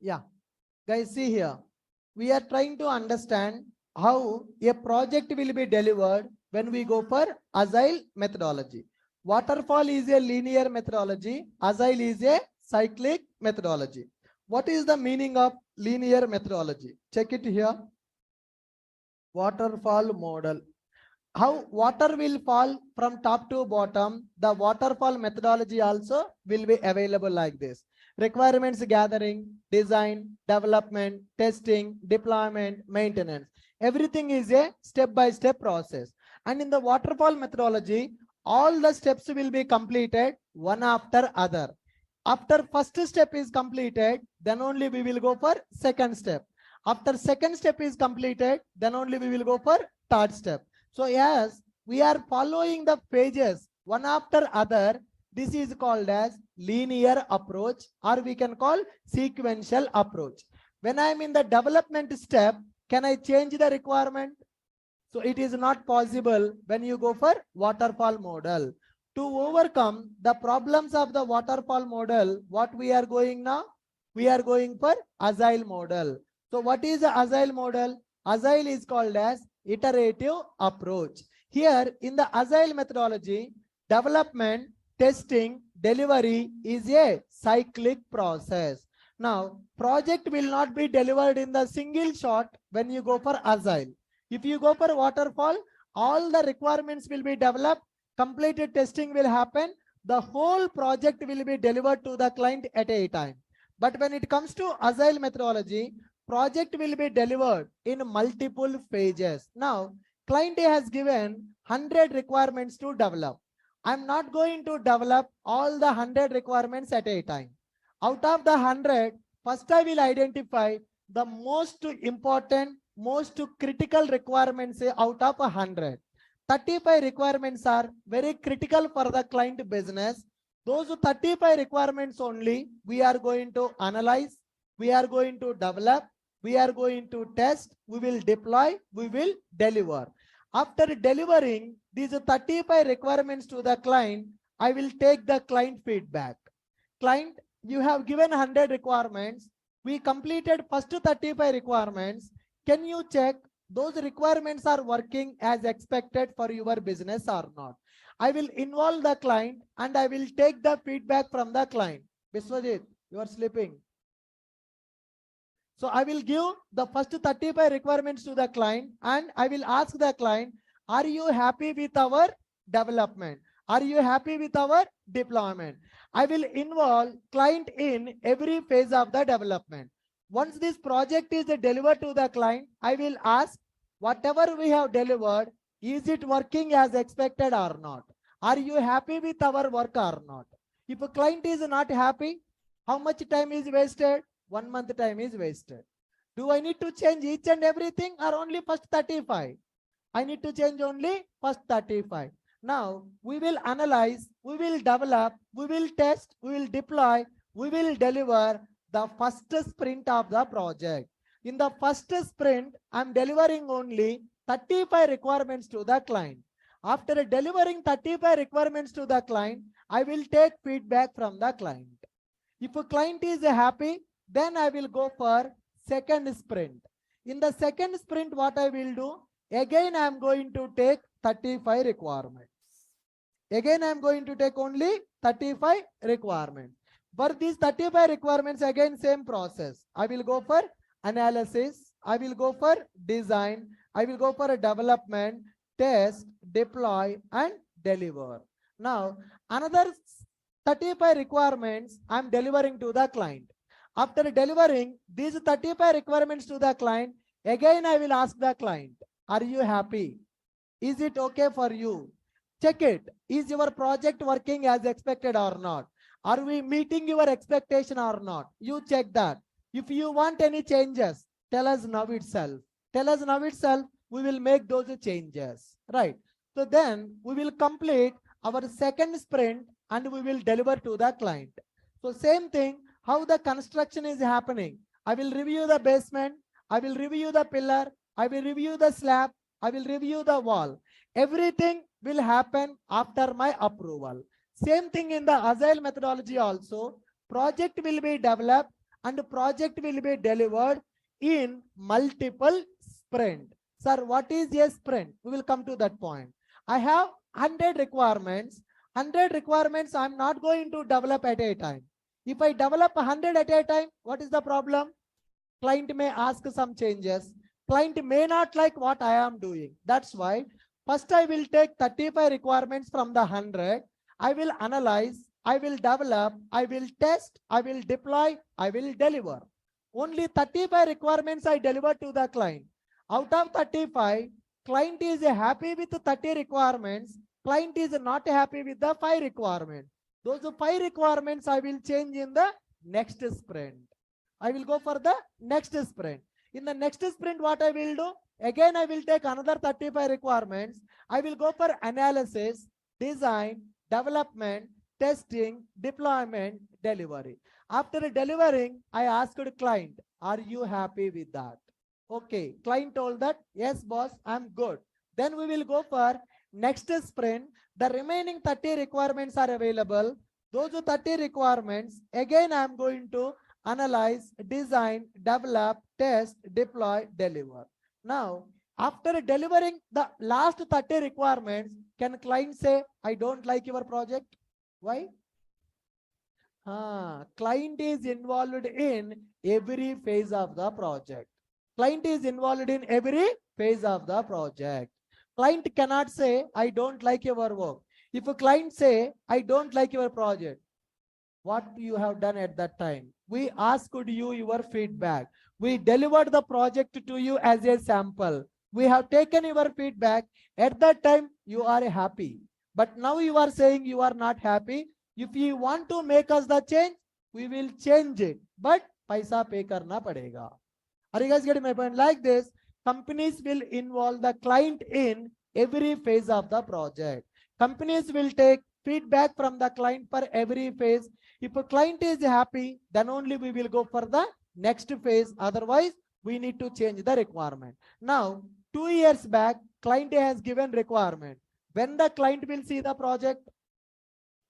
Yeah, guys, see here. We are trying to understand how a project will be delivered when we go for agile methodology. Waterfall is a linear methodology. Agile is a cyclic methodology. What is the meaning of linear methodology? Check it here. Waterfall model. How water will fall from top to bottom, the waterfall methodology also will be available like this. Requirements gathering, design, development, testing, deployment, maintenance. Everything is a step-by-step process. And in the waterfall methodology, all the steps will be completed one after other. After first step is completed, then only we will go for second step. After second step is completed, then only we will go for third step. So yes, we are following the phases one after other. This is called as linear approach, or we can call sequential approach. When I am in the development step, can I change the requirement? So it is not possible when you go for waterfall model. To overcome the problems of the waterfall model, what we are going now? We are going for agile model. So what is the agile model? Agile is called as iterative approach. Here in the agile methodology, development, testing, delivery is a cyclic process. Now, project will not be delivered in the single shot when you go for agile. If you go for waterfall, all the requirements will be developed, completed testing will happen, the whole project will be delivered to the client at a time. But when it comes to agile methodology, project will be delivered in multiple phases. Now, client has given 100 requirements to develop. I'm not going to develop all the 100 requirements at a time. Out of the 100, first I will identify the most important, most critical requirements out of 100. 35 requirements are very critical for the client business. Those 35 requirements only we are going to analyze, we are going to develop, we are going to test, we will deploy, we will deliver. After delivering these 35 requirements to the client, I will take the client feedback. Client, you have given 100 requirements. We completed first 35 requirements. Can you check those requirements are working as expected for your business or not? I will involve the client and I will take the feedback from the client. Biswajit, you are sleeping. So I will give the first 35 requirements to the client and I will ask the client, are you happy with our development? Are you happy with our deployment? I will involve client in every phase of the development. Once this project is delivered to the client, I will ask whatever we have delivered, is it working as expected or not? Are you happy with our work or not? If a client is not happy, how much time is wasted? 1 month time is wasted. Do I need to change each and everything or only first 35? I need to change only first 35. Now we will analyze, we will develop, we will test, we will deploy, we will deliver the first sprint of the project. In the first sprint, I am delivering only 35 requirements to the client. After delivering 35 requirements to the client, I will take feedback from the client. If a client is happy, then I will go for second sprint. In the second sprint, what I will do? Again, I am going to take 35 requirements. Again, I am going to take only 35 requirements. For these 35 requirements, again, same process. I will go for analysis. I will go for design. I will go for a development, test, deploy, and deliver. Now, another 35 requirements I am delivering to the client. After delivering these 35 requirements to the client, again I will ask the client, are you happy? Is it okay for you? Check it. Is your project working as expected or not? Are we meeting your expectation or not? You check that. If you want any changes, tell us now itself. Tell us now itself, we will make those changes. Right. So then we will complete our second sprint and we will deliver to the client. So same thing, how the construction is happening. I will review the basement. I will review the pillar. I will review the slab. I will review the wall. Everything will happen after my approval. Same thing in the agile methodology also. Project will be developed and project will be delivered in multiple sprint. Sir, what is a sprint? We will come to that point. I have 100 requirements. 100 requirements I am not going to develop at a time. If I develop 100 at a time, what is the problem? Client may ask some changes. Client may not like what I am doing. That's why first I will take 35 requirements from the 100. I will analyze, I will develop, I will test, I will deploy, I will deliver. Only 35 requirements I deliver to the client. Out of 35, client is happy with 30 requirements. Client is not happy with the 5 requirements. Those 5 requirements I will change in the next sprint. I will go for the next sprint. In the next sprint, what I will do? Again, I will take another 35 requirements. I will go for analysis, design, development, testing, deployment, delivery. After delivering, I asked the client, are you happy with that? Okay, client told that, yes, boss, I'm good. Then we will go for next sprint. The remaining 30 requirements are available. Those 30 requirements, again, I'm going to analyze, design, develop, test, deploy, deliver. Now, after delivering the last 30 requirements, can client say, I don't like your project? Why? Client is involved in every phase of the project. Client is involved in every phase of the project. Client cannot say, I don't like your work. If a client say, I don't like your project, what you have done at that time? We asked you your feedback. We delivered the project to you as a sample. We have taken your feedback. At that time, you are happy. But now you are saying you are not happy. If you want to make us the change, we will change it. But paisa pay karna padega. Are you guys getting my point? Like this, companies will involve the client in every phase of the project. Companies will take feedback from the client for every phase. If a client is happy, then only we will go for the next phase. Otherwise, we need to change the requirement. Now, 2 years back, client has given requirement. When the client will see the project?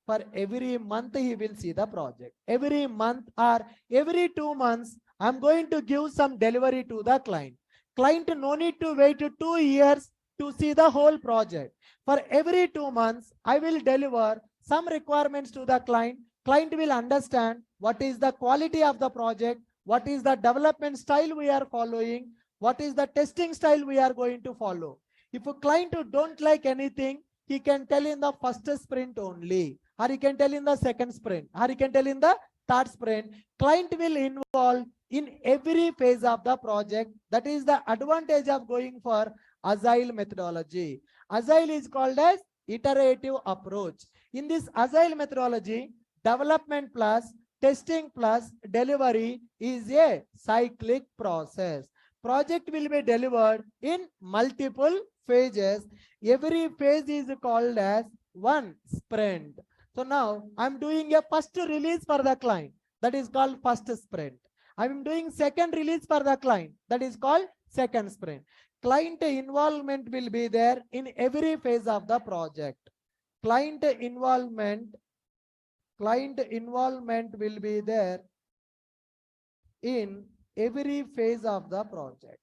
For every month, he will see the project. Every month or every 2 months, I'm going to give some delivery to the client. Client no need to wait 2 years to see the whole project. For every 2 months, I will deliver some requirements to the client. Client will understand what is the quality of the project, what is the development style we are following, what is the testing style we are going to follow. If a client who don't like anything, he can tell in the first sprint only, or he can tell in the second sprint, or he can tell in the third sprint. Client will involve in every phase of the project. That is the advantage of going for agile methodology. Agile is called as iterative approach. In this agile methodology, development plus testing plus delivery is a cyclic process. Project will be delivered in multiple phases. Every phase is called as one sprint. So now I'm doing a first release for the client. That is called first sprint. I'm doing second release for the client. That is called second sprint. Client involvement will be there in every phase of the project. Client involvement will be there in every phase of the project.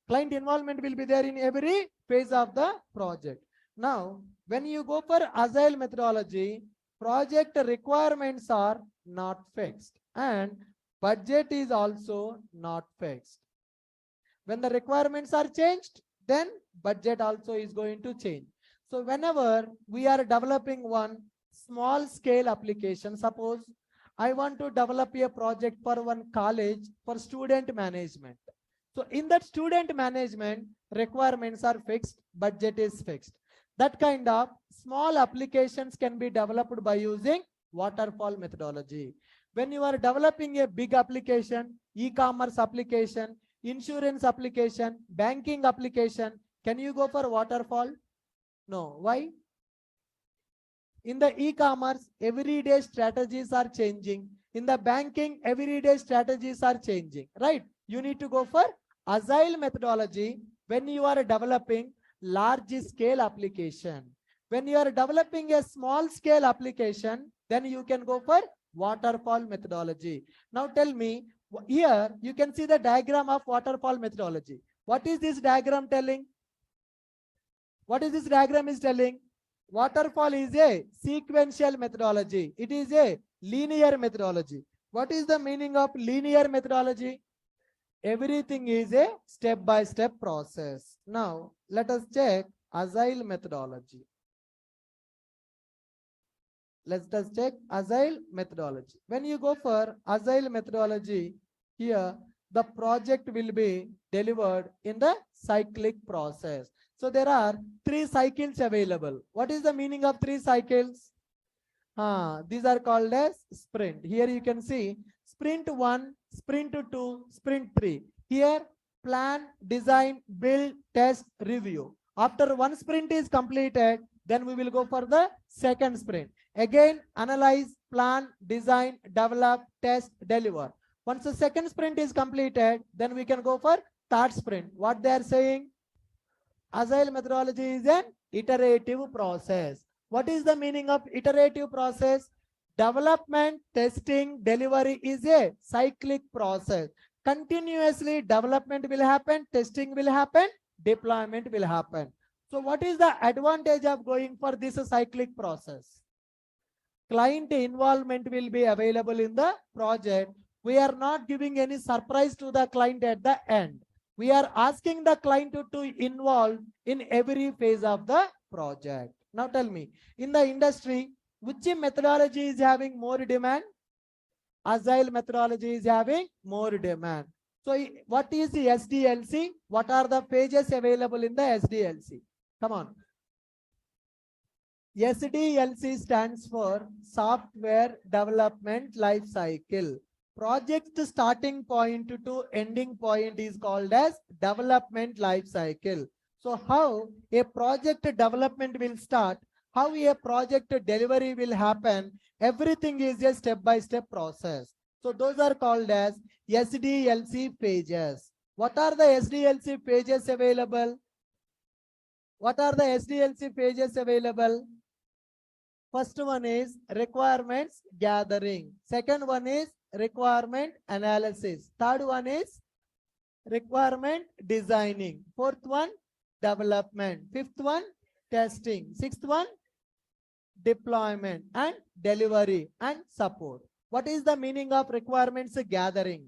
Client involvement will be there in every phase of the project. Now, when you go for agile methodology, project requirements are not fixed and budget is also not fixed. When the requirements are changed, then budget also is going to change. So whenever we are developing one small scale application, suppose I want to develop a project for one college for student management. So in that student management, requirements are fixed, budget is fixed. That kind of small applications can be developed by using waterfall methodology. When you are developing a big application, e-commerce application, insurance application, banking application, can you go for waterfall? No. Why? In the e-commerce, everyday strategies are changing. In the banking, everyday strategies are changing, right? You need to go for agile methodology when you are developing large scale application. When you are developing a small scale application, then you can go for waterfall methodology. Now tell me, here you can see the diagram of waterfall methodology. What is this diagram telling? What is this diagram is telling? Waterfall is a sequential methodology. It is a linear methodology. What is the meaning of linear methodology? Everything is a step-by-step process. Now, let us check agile methodology. Let us check agile methodology. When you go for agile methodology, here the project will be delivered in the cyclic process. So there are 3 cycles available. What is the meaning of 3 cycles? These are called as sprint. Here you can see sprint 1, sprint 2, sprint 3. Here plan, design, build, test, review. After one sprint is completed, then we will go for the second sprint. Again, analyze, plan, design, develop, test, deliver. Once the second sprint is completed, then we can go for third sprint. What they are saying? Agile methodology is an iterative process. What is the meaning of iterative process? Development, testing, delivery is a cyclic process. Continuously development will happen, testing will happen, deployment will happen. So what is the advantage of going for this cyclic process? Client involvement will be available in the project. We are not giving any surprise to the client at the end. We are asking the client to involve in every phase of the project. Now tell me, in the industry, which methodology is having more demand? Agile methodology is having more demand. So what is the SDLC? What are the pages available in the SDLC? Come on. SDLC stands for Software Development Life Cycle. Project starting point to ending point is called as development life cycle. So how a project development will start, how a project delivery will happen, everything is a step-by-step process. So those are called as SDLC pages. What are the SDLC pages available? What are the SDLC pages available? First one is requirements gathering. Second one is requirement analysis. Third one is requirement designing. Fourth one, development. Fifth one, testing. Sixth one, deployment and delivery and support. What is the meaning of requirements gathering?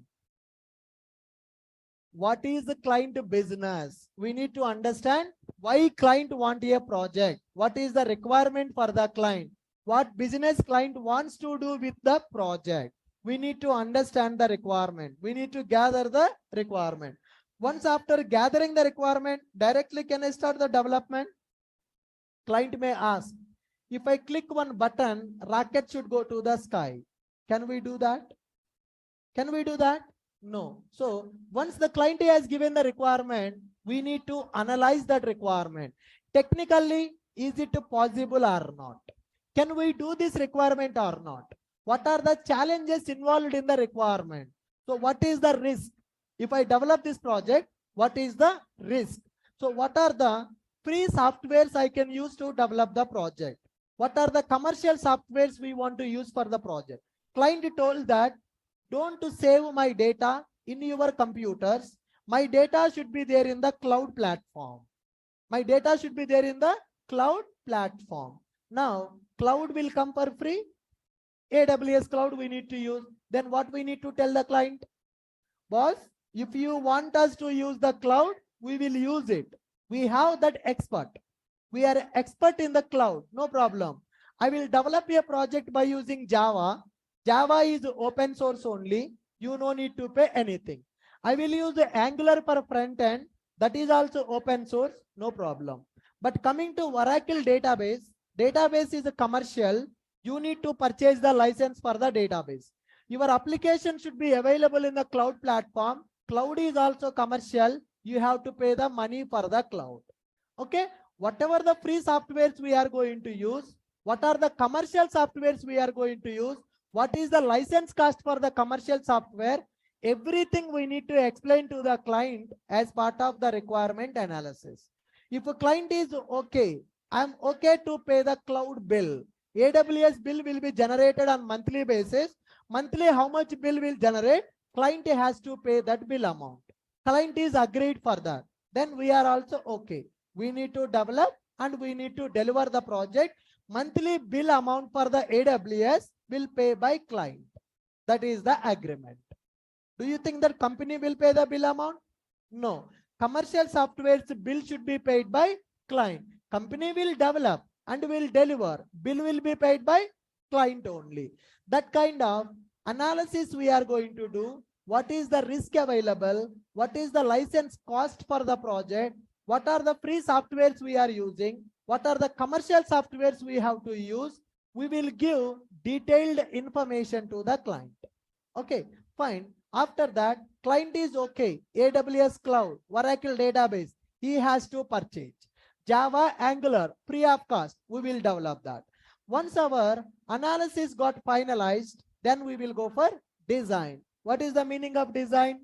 What is the client business? We need to understand why client want a project. What is the requirement for the client? What business client wants to do with the project? We need to understand the requirement. We need to gather the requirement. Once after gathering the requirement, directly can I start the development? Client may ask, if I click one button, rocket should go to the sky. Can we do that? Can we do that? No. So once the client has given the requirement, we need to analyze that requirement. Technically, is it possible or not? Can we do this requirement or not? What are the challenges involved in the requirement? So what is the risk? If I develop this project, what is the risk? So what are the free softwares I can use to develop the project? What are the commercial softwares we want to use for the project? Client told that, don't save my data in your computers. My data should be there in the cloud platform. My data should be there in the cloud platform. Now, cloud will come for free. AWS cloud we need to use. Then what we need to tell the client? Boss, if you want us to use the cloud, we will use it. We have that expert. We are expert in the cloud. No problem. I will develop a project by using Java. Java is open source only. You no need to pay anything. I will use the Angular for front end. That is also open source. No problem. But coming to Oracle database, database is a commercial. You need to purchase the license for the database. Your application should be available in the cloud platform. Cloud is also commercial. You have to pay the money for the cloud. Okay. Whatever the free softwares we are going to use, what are the commercial softwares we are going to use, what is the license cost for the commercial software, everything we need to explain to the client as part of the requirement analysis. If a client is okay, I'm okay to pay the cloud bill. AWS bill will be generated on monthly basis. Monthly, how much bill will generate? Client has to pay that bill amount. Client is agreed for that. Then we are also okay. We need to develop and we need to deliver the project. Monthly bill amount for the AWS will pay by client. That is the agreement. Do you think that company will pay the bill amount? No. Commercial software's bill should be paid by client. Company will develop and will deliver. Bill will be paid by client only. That kind of analysis we are going to do. What is the risk available? What is the license cost for the project? What are the free softwares we are using? What are the commercial softwares we have to use? We will give detailed information to the client. Okay, fine. After that, client is okay. AWS cloud, Oracle database, he has to purchase. Java, Angular, free of cost, we will develop that. Once our analysis got finalized, then we will go for design. What is the meaning of design?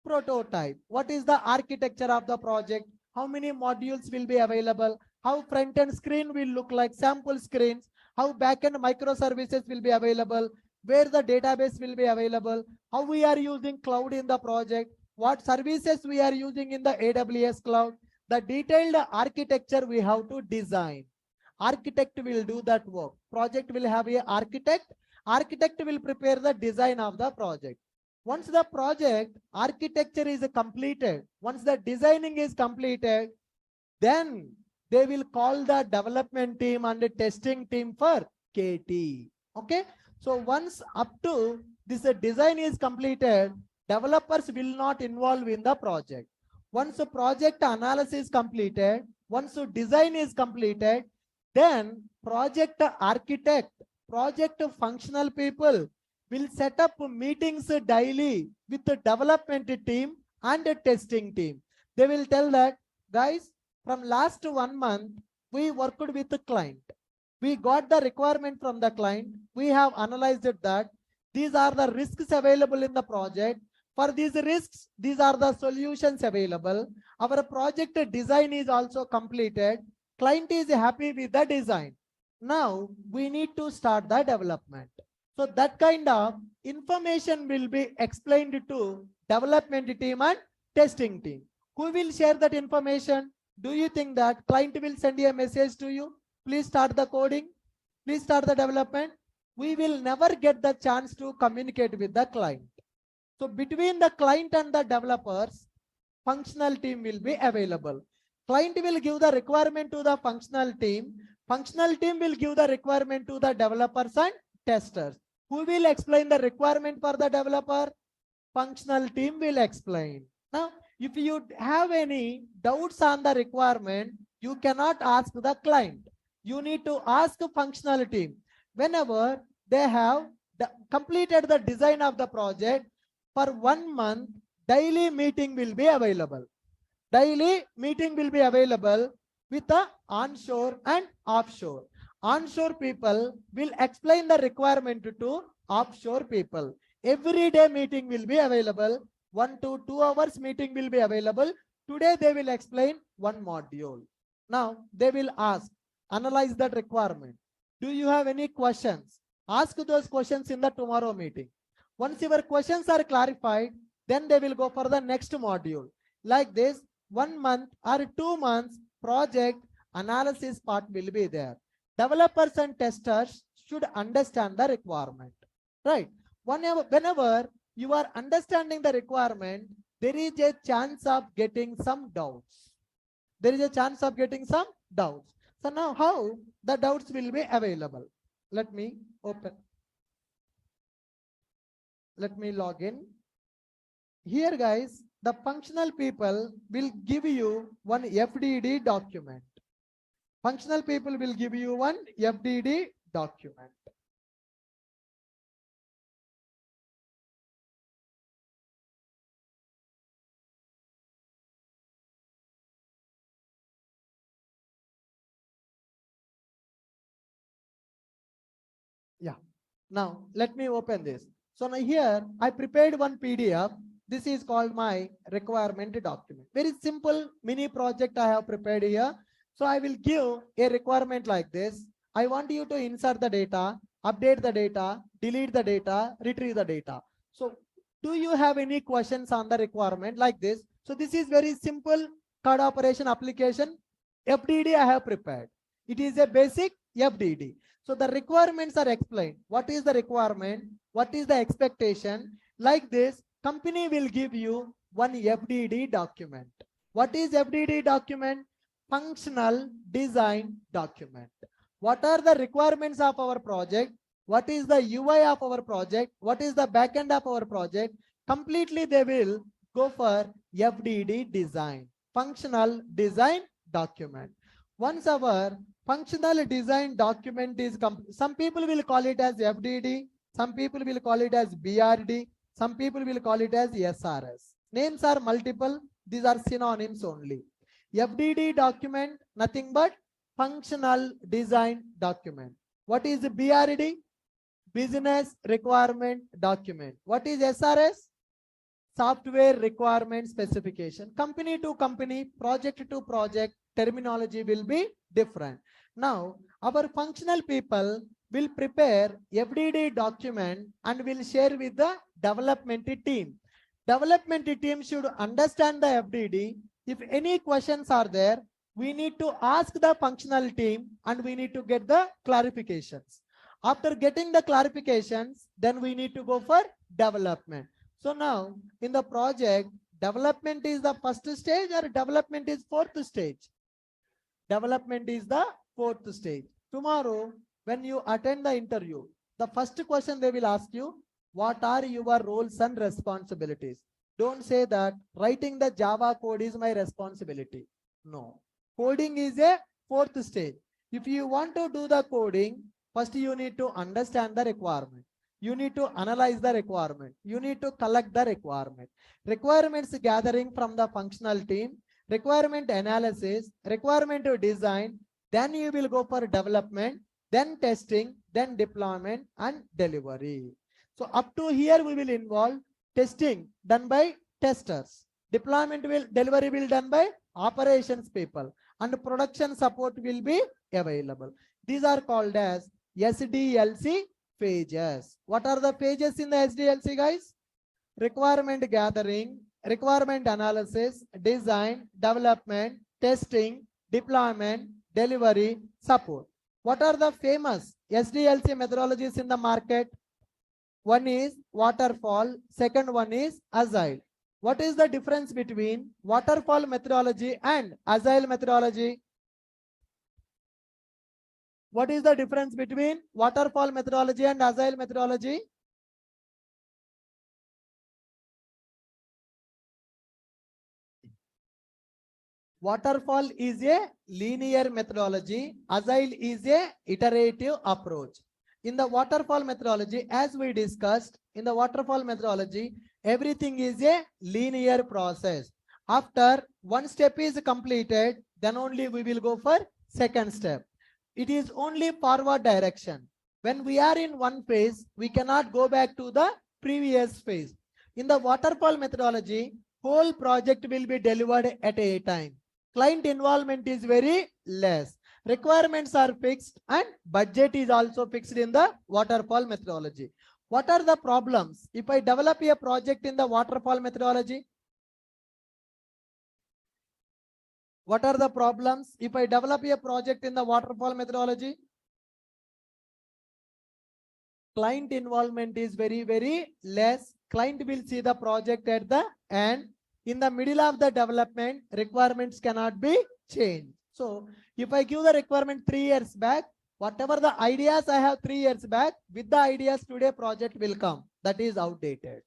Prototype. What is the architecture of the project? How many modules will be available? How front-end screen will look like, sample screens, how back-end microservices will be available, where the database will be available, how we are using cloud in the project, what services we are using in the AWS cloud. The detailed architecture we have to design. Architect will do that work. Project will have an architect. Architect will prepare the design of the project. Once the project architecture is completed, once the designing is completed, then they will call the development team and the testing team for KT. Okay. So once up to this design is completed, developers will not involve in the project. Once the project analysis is completed, once the design is completed, then project architect, project functional people will set up meetings daily with the development team and the testing team. They will tell that, guys, from last 1 month, we worked with the client. We got the requirement from the client. We have analyzed that. These are the risks available in the project. For these risks, these are the solutions available. Our project design is also completed. Client is happy with the design. Now we need to start the development. So that kind of information will be explained to development team and testing team. Who will share that information? Do you think that client will send a message to you? Please start the coding. Please start the development. we will never get the chance to communicate with the client. So between the client and the developers, functional team will be available. Client will give the requirement to the functional team. Functional team will give the requirement to the developers and testers. Who will explain the requirement for the developer? Functional team will explain. Now, if you have any doubts on the requirement, you cannot ask the client. You need to ask a functional team. Whenever they have completed the design of the project, for 1 month, daily meeting will be available. Daily meeting will be available with the onshore and offshore. Onshore people will explain the requirement to offshore people. Every day meeting will be available. 1 to 2 hours meeting will be available. Today they will explain one module. Now they will ask, analyze that requirement. Do you have any questions? Ask those questions in the tomorrow meeting. Once your questions are clarified, then they will go for the next module. Like this, 1 month or 2 months project analysis part will be there. Developers and testers should understand the requirement, right? Whenever you are understanding the requirement, there is a chance of getting some doubts. There is a chance of getting some doubts. So now how the doubts will be available? Let me open. Let me log in. Here guys, the functional people will give you one FDD document. Functional people will give you one FDD document. Yeah. Now let me open this. So now here I prepared one PDF. This is called my requirement document. Very simple mini project I have prepared here. So I will give a requirement like this. I want you to insert the data, update the data, delete the data, retrieve the data. So do you have any questions on the requirement like this? So this is very simple card operation application. FDD I have prepared. It is a basic FDD. So the requirements are explained. What is the requirement? What is the expectation? Like this, company will give you one FDD document. What is FDD document? Functional design document. What are the requirements of our project? What is the UI of our project? What is the backend of our project? Completely they will go for FDD design. Functional design document. Once our functional design document is complete, some people will call it as FDD, some people will call it as BRD, some people will call it as SRS. Names are multiple, these are synonyms only. FDD document, nothing but functional design document. What is the BRD? Business requirement document. What is SRS? Software requirement specification. Company to company, project to project, terminology will be different. Now, our functional people will prepare FDD document and will share with the development team. Development team should understand the FDD. If any questions are there, we need to ask the functional team and we need to get the clarifications. After getting the clarifications, then we need to go for development. So now in the project, development is the first stage or development is fourth stage? Development is the fourth stage. Tomorrow, when you attend the interview, the first question they will ask you, what are your roles and responsibilities? Don't say that writing the Java code is my responsibility. No. Coding is a fourth stage. If you want to do the coding, first you need to understand the requirement. You need to analyze the requirement. You need to collect the requirement. Requirements gathering from the functional team, requirement analysis, requirement to design, then you will go for development, then testing, then deployment and delivery. So up to here we will involve testing done by testers. Delivery will done by operations people and production support will be available. These are called as SDLC phases. What are the phases in the SDLC guys? Requirement gathering, requirement analysis, design, development, testing, deployment, delivery, support. What are the famous SDLC methodologies in the market? One is waterfall, second one is agile. What is the difference between waterfall methodology and agile methodology? What is the difference between waterfall methodology and agile methodology? Waterfall is a linear methodology. Agile is a iterative approach. In the waterfall methodology, as we discussed, in the waterfall methodology, everything is a linear process. After one step is completed, then only we will go for second step. It is only forward direction. When we are in one phase, we cannot go back to the previous phase. In the waterfall methodology, whole project will be delivered at a time. Client involvement is very less. Requirements are fixed and budget is also fixed in the waterfall methodology. What are the problems if I develop a project in the waterfall methodology? What are the problems if I develop a project in the waterfall methodology? Client involvement is very less. Client will see the project at the end. In the middle of the development, requirements cannot be changed. So if I give the requirement 3 years back, whatever the ideas I have 3 years back, with the ideas today project will come. That is outdated.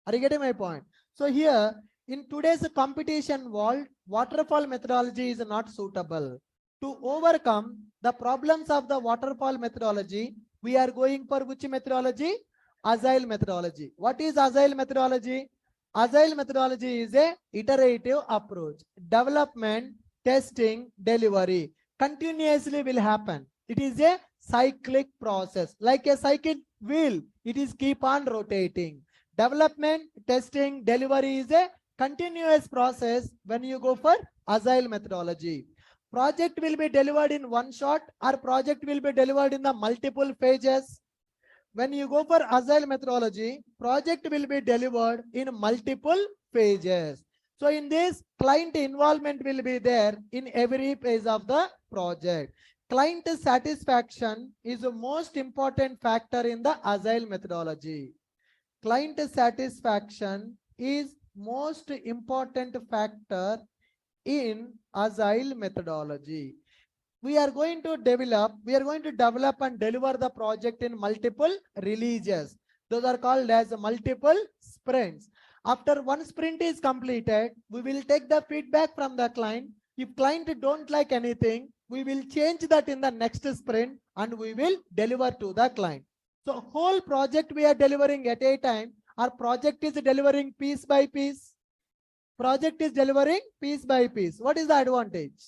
Are you getting my point? So here in today's competition world, waterfall methodology is not suitable. To overcome the problems of the waterfall methodology, we are going for which methodology? Agile methodology. What is agile methodology? Agile methodology is a iterative approach. Development, testing, delivery continuously will happen. It is a cyclic process. Like a cycle wheel, it is keep on rotating. Development, testing, delivery is a continuous process when you go for agile methodology. Project will be delivered in one shot or project will be delivered in the multiple phases. When you go for agile methodology, project will be delivered in multiple phases. So in this, client involvement will be there in every phase of the project. Client satisfaction is the most important factor in the agile methodology. Client satisfaction is most important factor in agile methodology. We are going to develop and deliver the project in multiple releases. Those are called as multiple sprints. After one sprint is completed, we will take the feedback from the client. If client don't like anything, we will change that in the next sprint and we will deliver to the client. So whole project we are delivering at a time. Our project is delivering piece by piece. Project is delivering piece by piece. What is the advantage?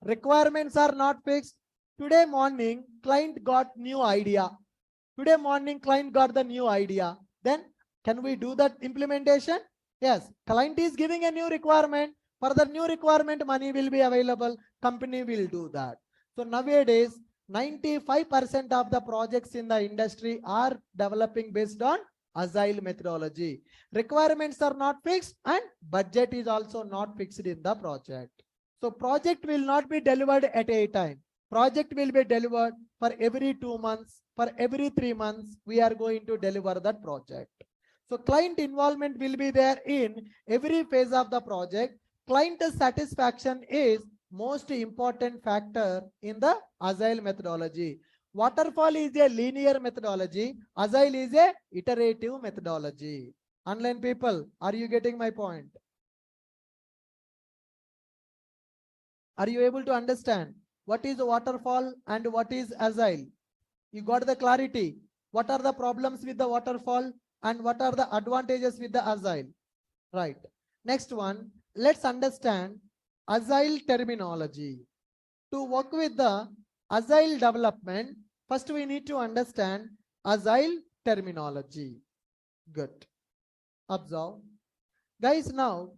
Requirements are not fixed. Today morning, client got new idea. Today morning, client got the new idea. Then can we do that implementation? Yes, client is giving a new requirement. For the new requirement, money will be available. Company will do that. So nowadays, 95% of the projects in the industry are developing based on agile methodology. Requirements are not fixed and budget is also not fixed in the project. So project will not be delivered at a time. Project will be delivered for every 2 months, for every 3 months, we are going to deliver that project. So client involvement will be there in every phase of the project. Client satisfaction is most important factor in the agile methodology. Waterfall is a linear methodology. Agile is a iterative methodology. Online people, are you getting my point? Are you able to understand what is waterfall and what is agile? You got the clarity. What are the problems with the waterfall and what are the advantages with the agile? Right. Next one, let's understand agile terminology. To work with the agile development, first we need to understand agile terminology. Good. Observe. Guys, now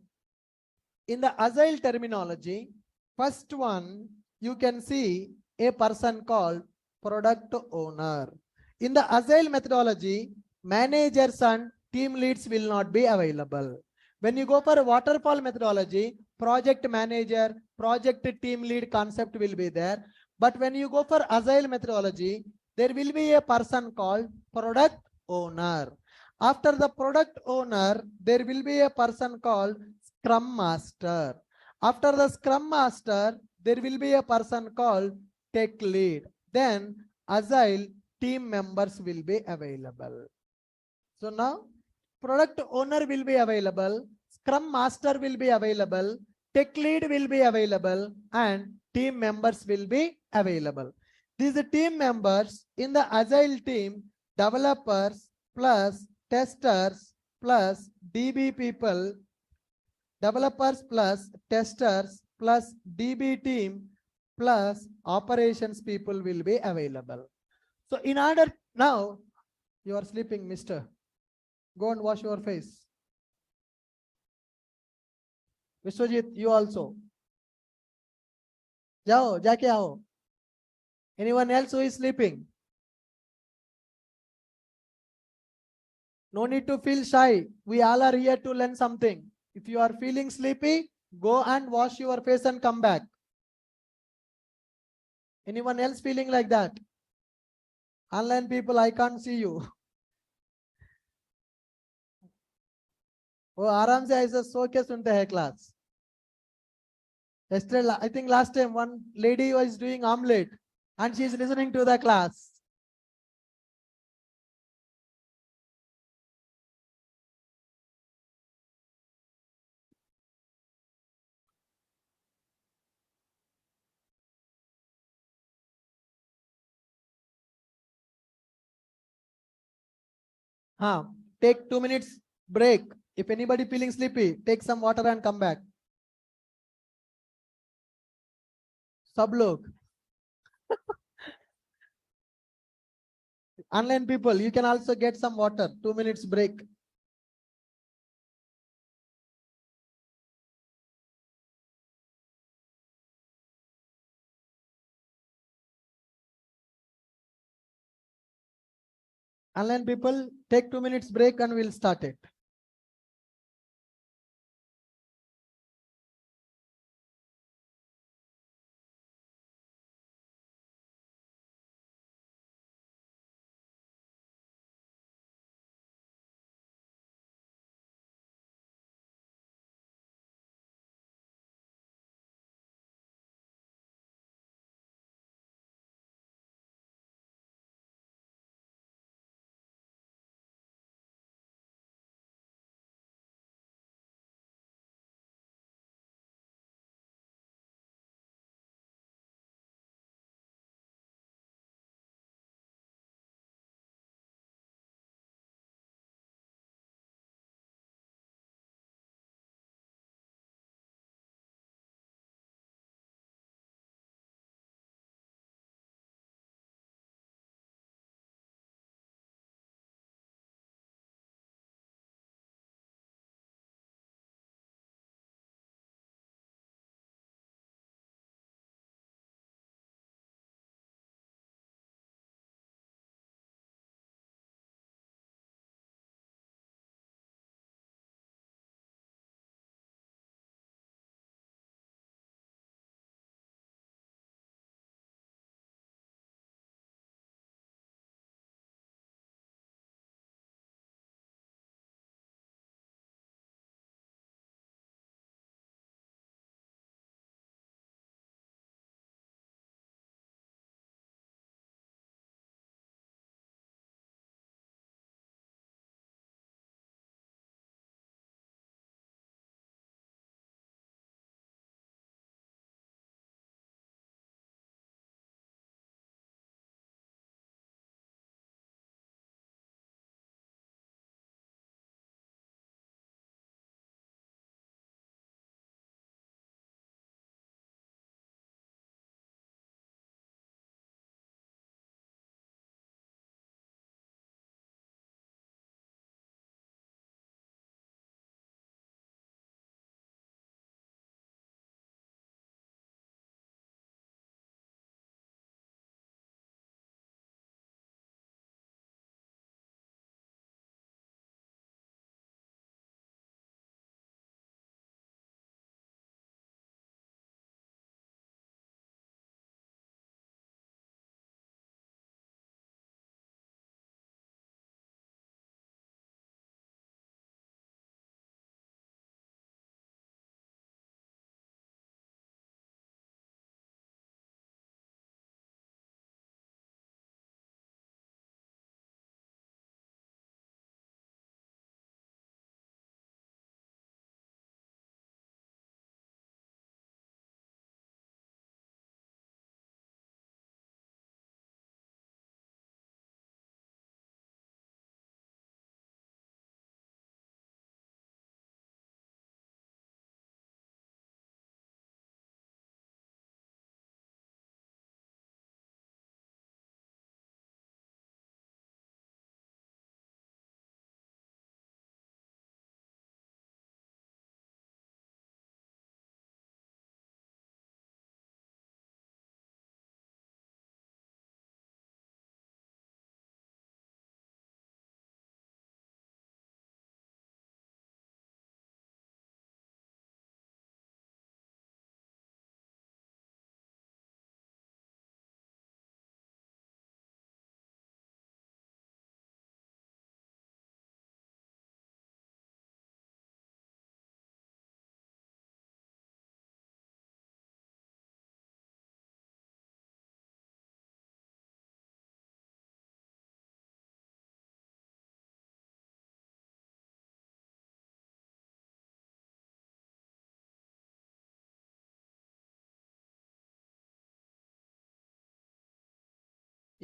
in the agile terminology, first one, you can see a person called product owner. In the agile methodology, managers and team leads will not be available. When you go for a waterfall methodology, project manager, project team lead concept will be there. But when you go for agile methodology, there will be a person called product owner. After the product owner, there will be a person called scrum master. After the scrum master, there will be a person called tech lead. Then agile team members will be available. So now product owner will be available, scrum master will be available, tech lead will be available, and team members will be available. These team members in the agile team, developers plus testers plus DB people, developers plus testers plus DB team plus operations people will be available. So in order now, you are sleeping, mister. Go and wash your face. Vishwajit, you also. Jao, jaake aao. Anyone else who is sleeping? No need to feel shy. We all are here to learn something. If you are feeling sleepy, go and wash your face and come back. Anyone else feeling like that? Online people, I can't see you. Oh, आराम से ऐसा सो के सुनते हैं class. Yesterday, I think last time one lady was doing omelette and she is listening to the class. Take 2 minutes break. If anybody feeling sleepy, take some water and come back. सब लोग. Online people, you can also get some water. 2 minutes break. Online people, take 2 minutes break and we'll start it.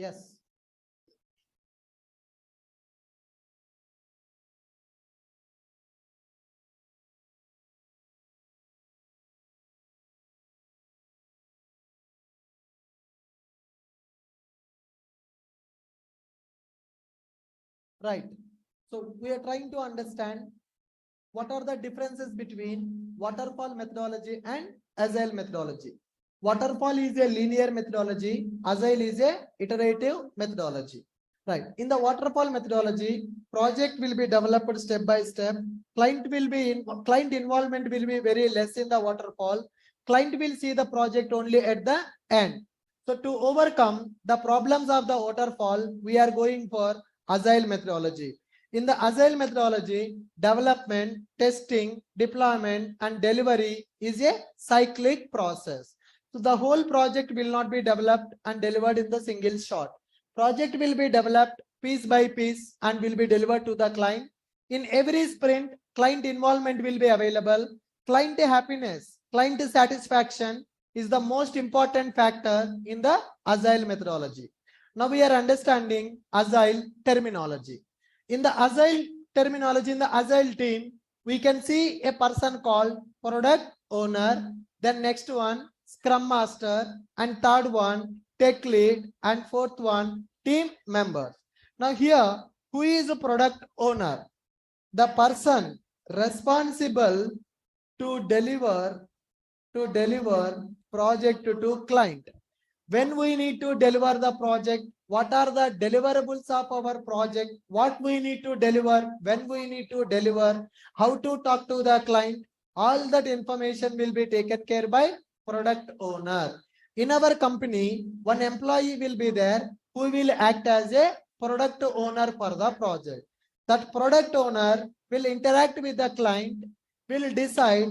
Yes. Right. So we are trying to understand what are the differences between waterfall methodology and agile methodology. Waterfall is a linear methodology, agile is a iterative methodology. Right. In the waterfall methodology, project will be developed step by step. Client involvement will be very less in the waterfall. Client will see the project only at the end. So to overcome the problems of the waterfall, we are going for agile methodology. In the agile methodology, development, testing, deployment, and delivery is a cyclic process. So the whole project will not be developed and delivered in the single shot. Project will be developed piece by piece and will be delivered to the client. In every sprint, client involvement will be available. Client happiness, client satisfaction is the most important factor in the agile methodology. Now we are understanding agile terminology. In the agile terminology, in the agile team, we can see a person called product owner, then next one scrum master, and third one tech lead, and fourth one team member. Now here, who is a product owner? The person responsible to deliver project to client. When we need to deliver the project, what are the deliverables of our project, what we need to deliver, when we need to deliver, how to talk to the client, all that information will be taken care by product owner. In our company, one employee will be there who will act as a product owner for the project. That product owner will interact with the client, will decide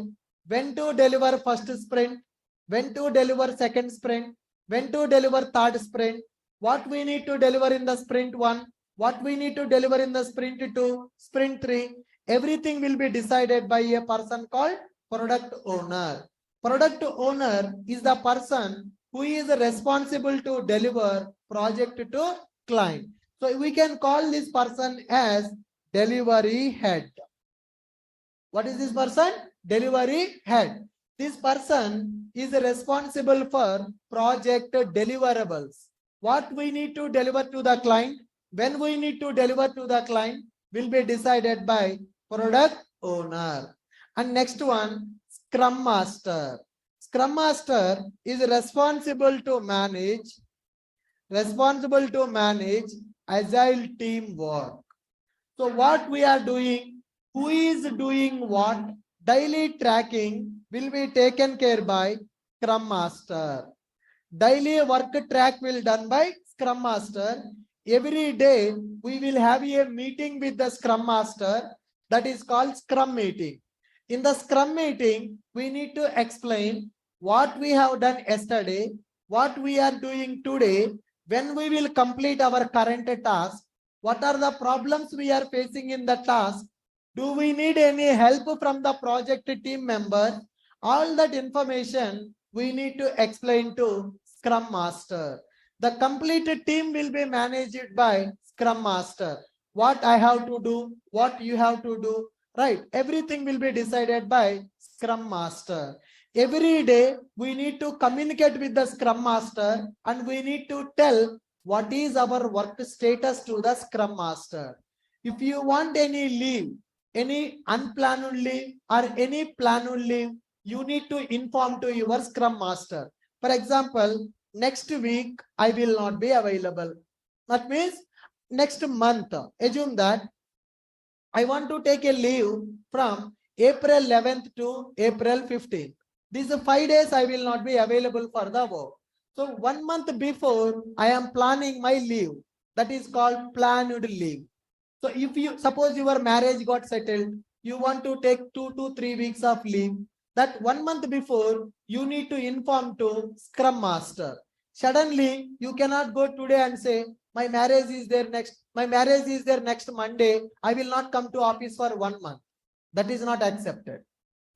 when to deliver first sprint, when to deliver second sprint, when to deliver third sprint, what we need to deliver in the sprint 1, what we need to deliver in the sprint 2, sprint 3, everything will be decided by a person called product owner. Product owner is the person who is responsible to deliver project to client. So we can call this person as delivery head. What is this person? Delivery head. This person is responsible for project deliverables. What we need to deliver to the client, when we need to deliver to the client will be decided by product owner. And next one, Scrum Master. Scrum Master is responsible to manage agile teamwork. So what we are doing, who is doing what, daily tracking will be taken care by Scrum Master. Daily work track will done by Scrum Master. Every day we will have a meeting with the Scrum Master, that is called Scrum meeting. In the Scrum meeting, we need to explain what we have done yesterday, what we are doing today, when we will complete our current task, what are the problems we are facing in the task, do we need any help from the project team member, all that information we need to explain to Scrum Master. The complete team will be managed by Scrum Master. What I have to do, what you have to do, right? Everything will be decided by Scrum Master. Every day we need to communicate with the Scrum Master and we need to tell what is our work status to the Scrum Master. If you want any leave, any unplanned leave or any planned leave, you need to inform to your Scrum Master. For example, next week I will not be available. That means next month, assume that I want to take a leave from April 11th to April 15th. These 5 days I will not be available for the work. So 1 month before I am planning my leave. That is called planned leave. So if you suppose your marriage got settled, you want to take 2 to 3 weeks of leave. That 1 month before you need to inform to Scrum Master. Suddenly you cannot go today and say my marriage is there next Monday. I will not come to office for 1 month. That is not accepted,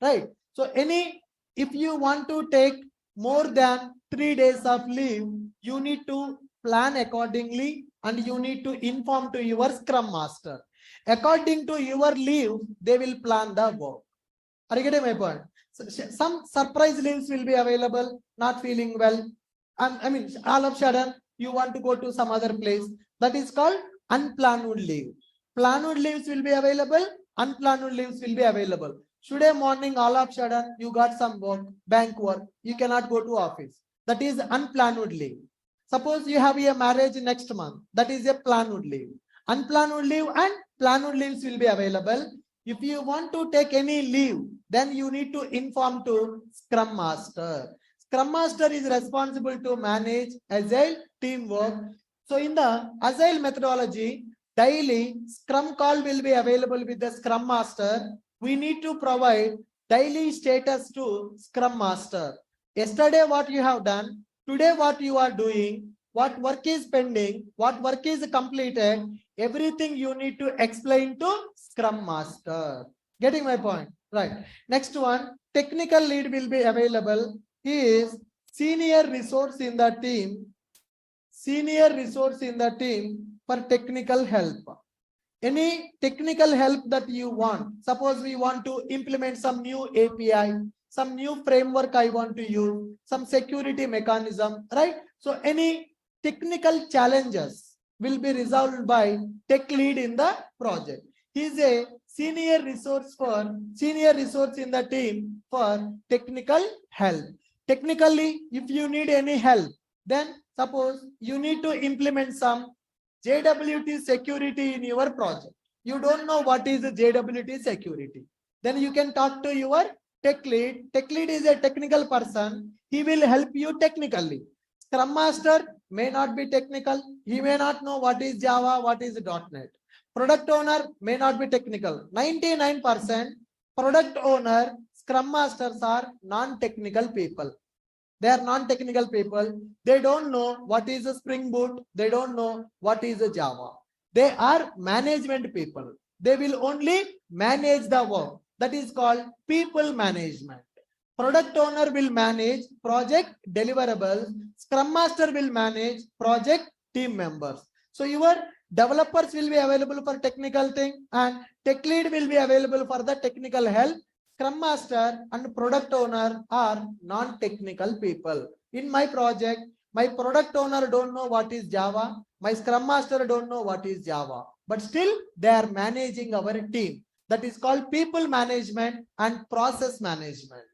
right? So if you want to take more than 3 days of leave, you need to plan accordingly, and you need to inform to your Scrum Master. According to your leave, they will plan the work. Are you getting my point? So, some surprise leaves will be available, not feeling well. I mean, all of a sudden, you want to go to some other place. That is called unplanned leave. Planned leaves will be available, unplanned leaves will be available. Today morning, all of a sudden, you got some work, bank work, you cannot go to office. That is unplanned leave. Suppose you have a marriage next month, that is a planned leave. Unplanned leave and planned leaves will be available. If you want to take any leave, then you need to inform to Scrum Master. Scrum Master is responsible to manage agile teamwork. So in the agile methodology, daily Scrum call will be available with the Scrum Master. We need to provide daily status to Scrum Master. Yesterday what you have done, today what you are doing, what work is pending, what work is completed, everything you need to explain to Scrum Master. Getting my point? Right. Next one, technical lead will be available. He is senior resource in the team. Senior resource in the team for technical help. Any technical help that you want. Suppose we want to implement some new API, some new framework I want to use, some security mechanism, right? So any technical challenges will be resolved by tech lead in the project. He is a senior resource in the team for technical help. Technically, if you need any help, then suppose you need to implement some JWT security in your project. You don't know what is the JWT security. Then you can talk to your tech lead. Tech lead is a technical person. He will help you technically. Scrum Master may not be technical. He may not know what is Java, what is .NET. Product owner may not be technical. 99% product owner, Scrum Masters are non-technical people. They are non-technical people. They don't know what is a Spring Boot. They don't know what is a Java. They are management people. They will only manage the work. That is called people management. Product owner will manage project deliverables. Scrum Master will manage project team members. So your developers will be available for technical thing, and tech lead will be available for the technical help. Scrum Master and product owner are non-technical people. In my project, my product owner don't know what is Java. My Scrum Master don't know what is Java. But still, they are managing our team. That is called people management and process management.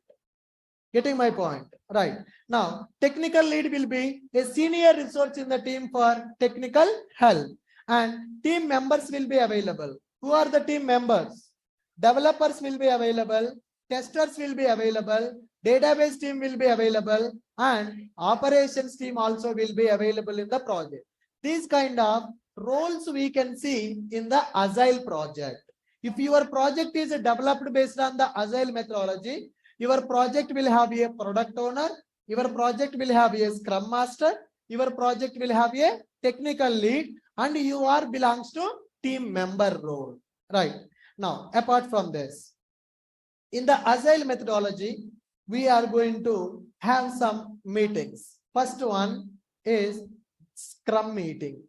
Getting my point? Right. Now, technical lead will be a senior resource in the team for technical help. And team members will be available. Who are the team members? Developers will be available, testers will be available, database team will be available, and operations team also will be available in the project. These kind of roles we can see in the Agile project. If your project is developed based on the Agile methodology, your project will have a product owner, your project will have a Scrum Master, your project will have a technical lead, and you are belongs to team member role. Right. Now, apart from this, in the Agile methodology, we are going to have some meetings. First one is Scrum meeting.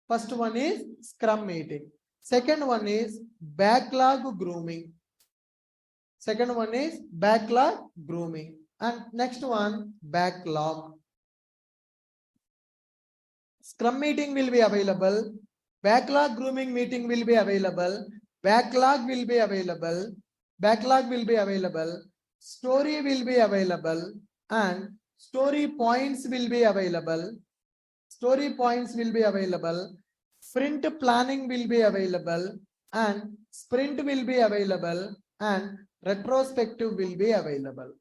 First one is Scrum meeting. Second one is backlog grooming. Second one is backlog grooming. And next one, backlog. Scrum meeting will be available. Backlog grooming meeting will be available. Backlog will be available. Backlog will be available. Story will be available. And story points will be available. Story points will be available. Sprint planning will be available. And sprint will be available. And retrospective will be available.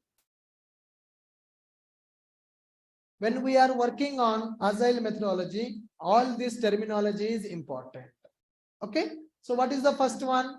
When we are working on Agile methodology, all this terminology is important. Okay. So what is the first one?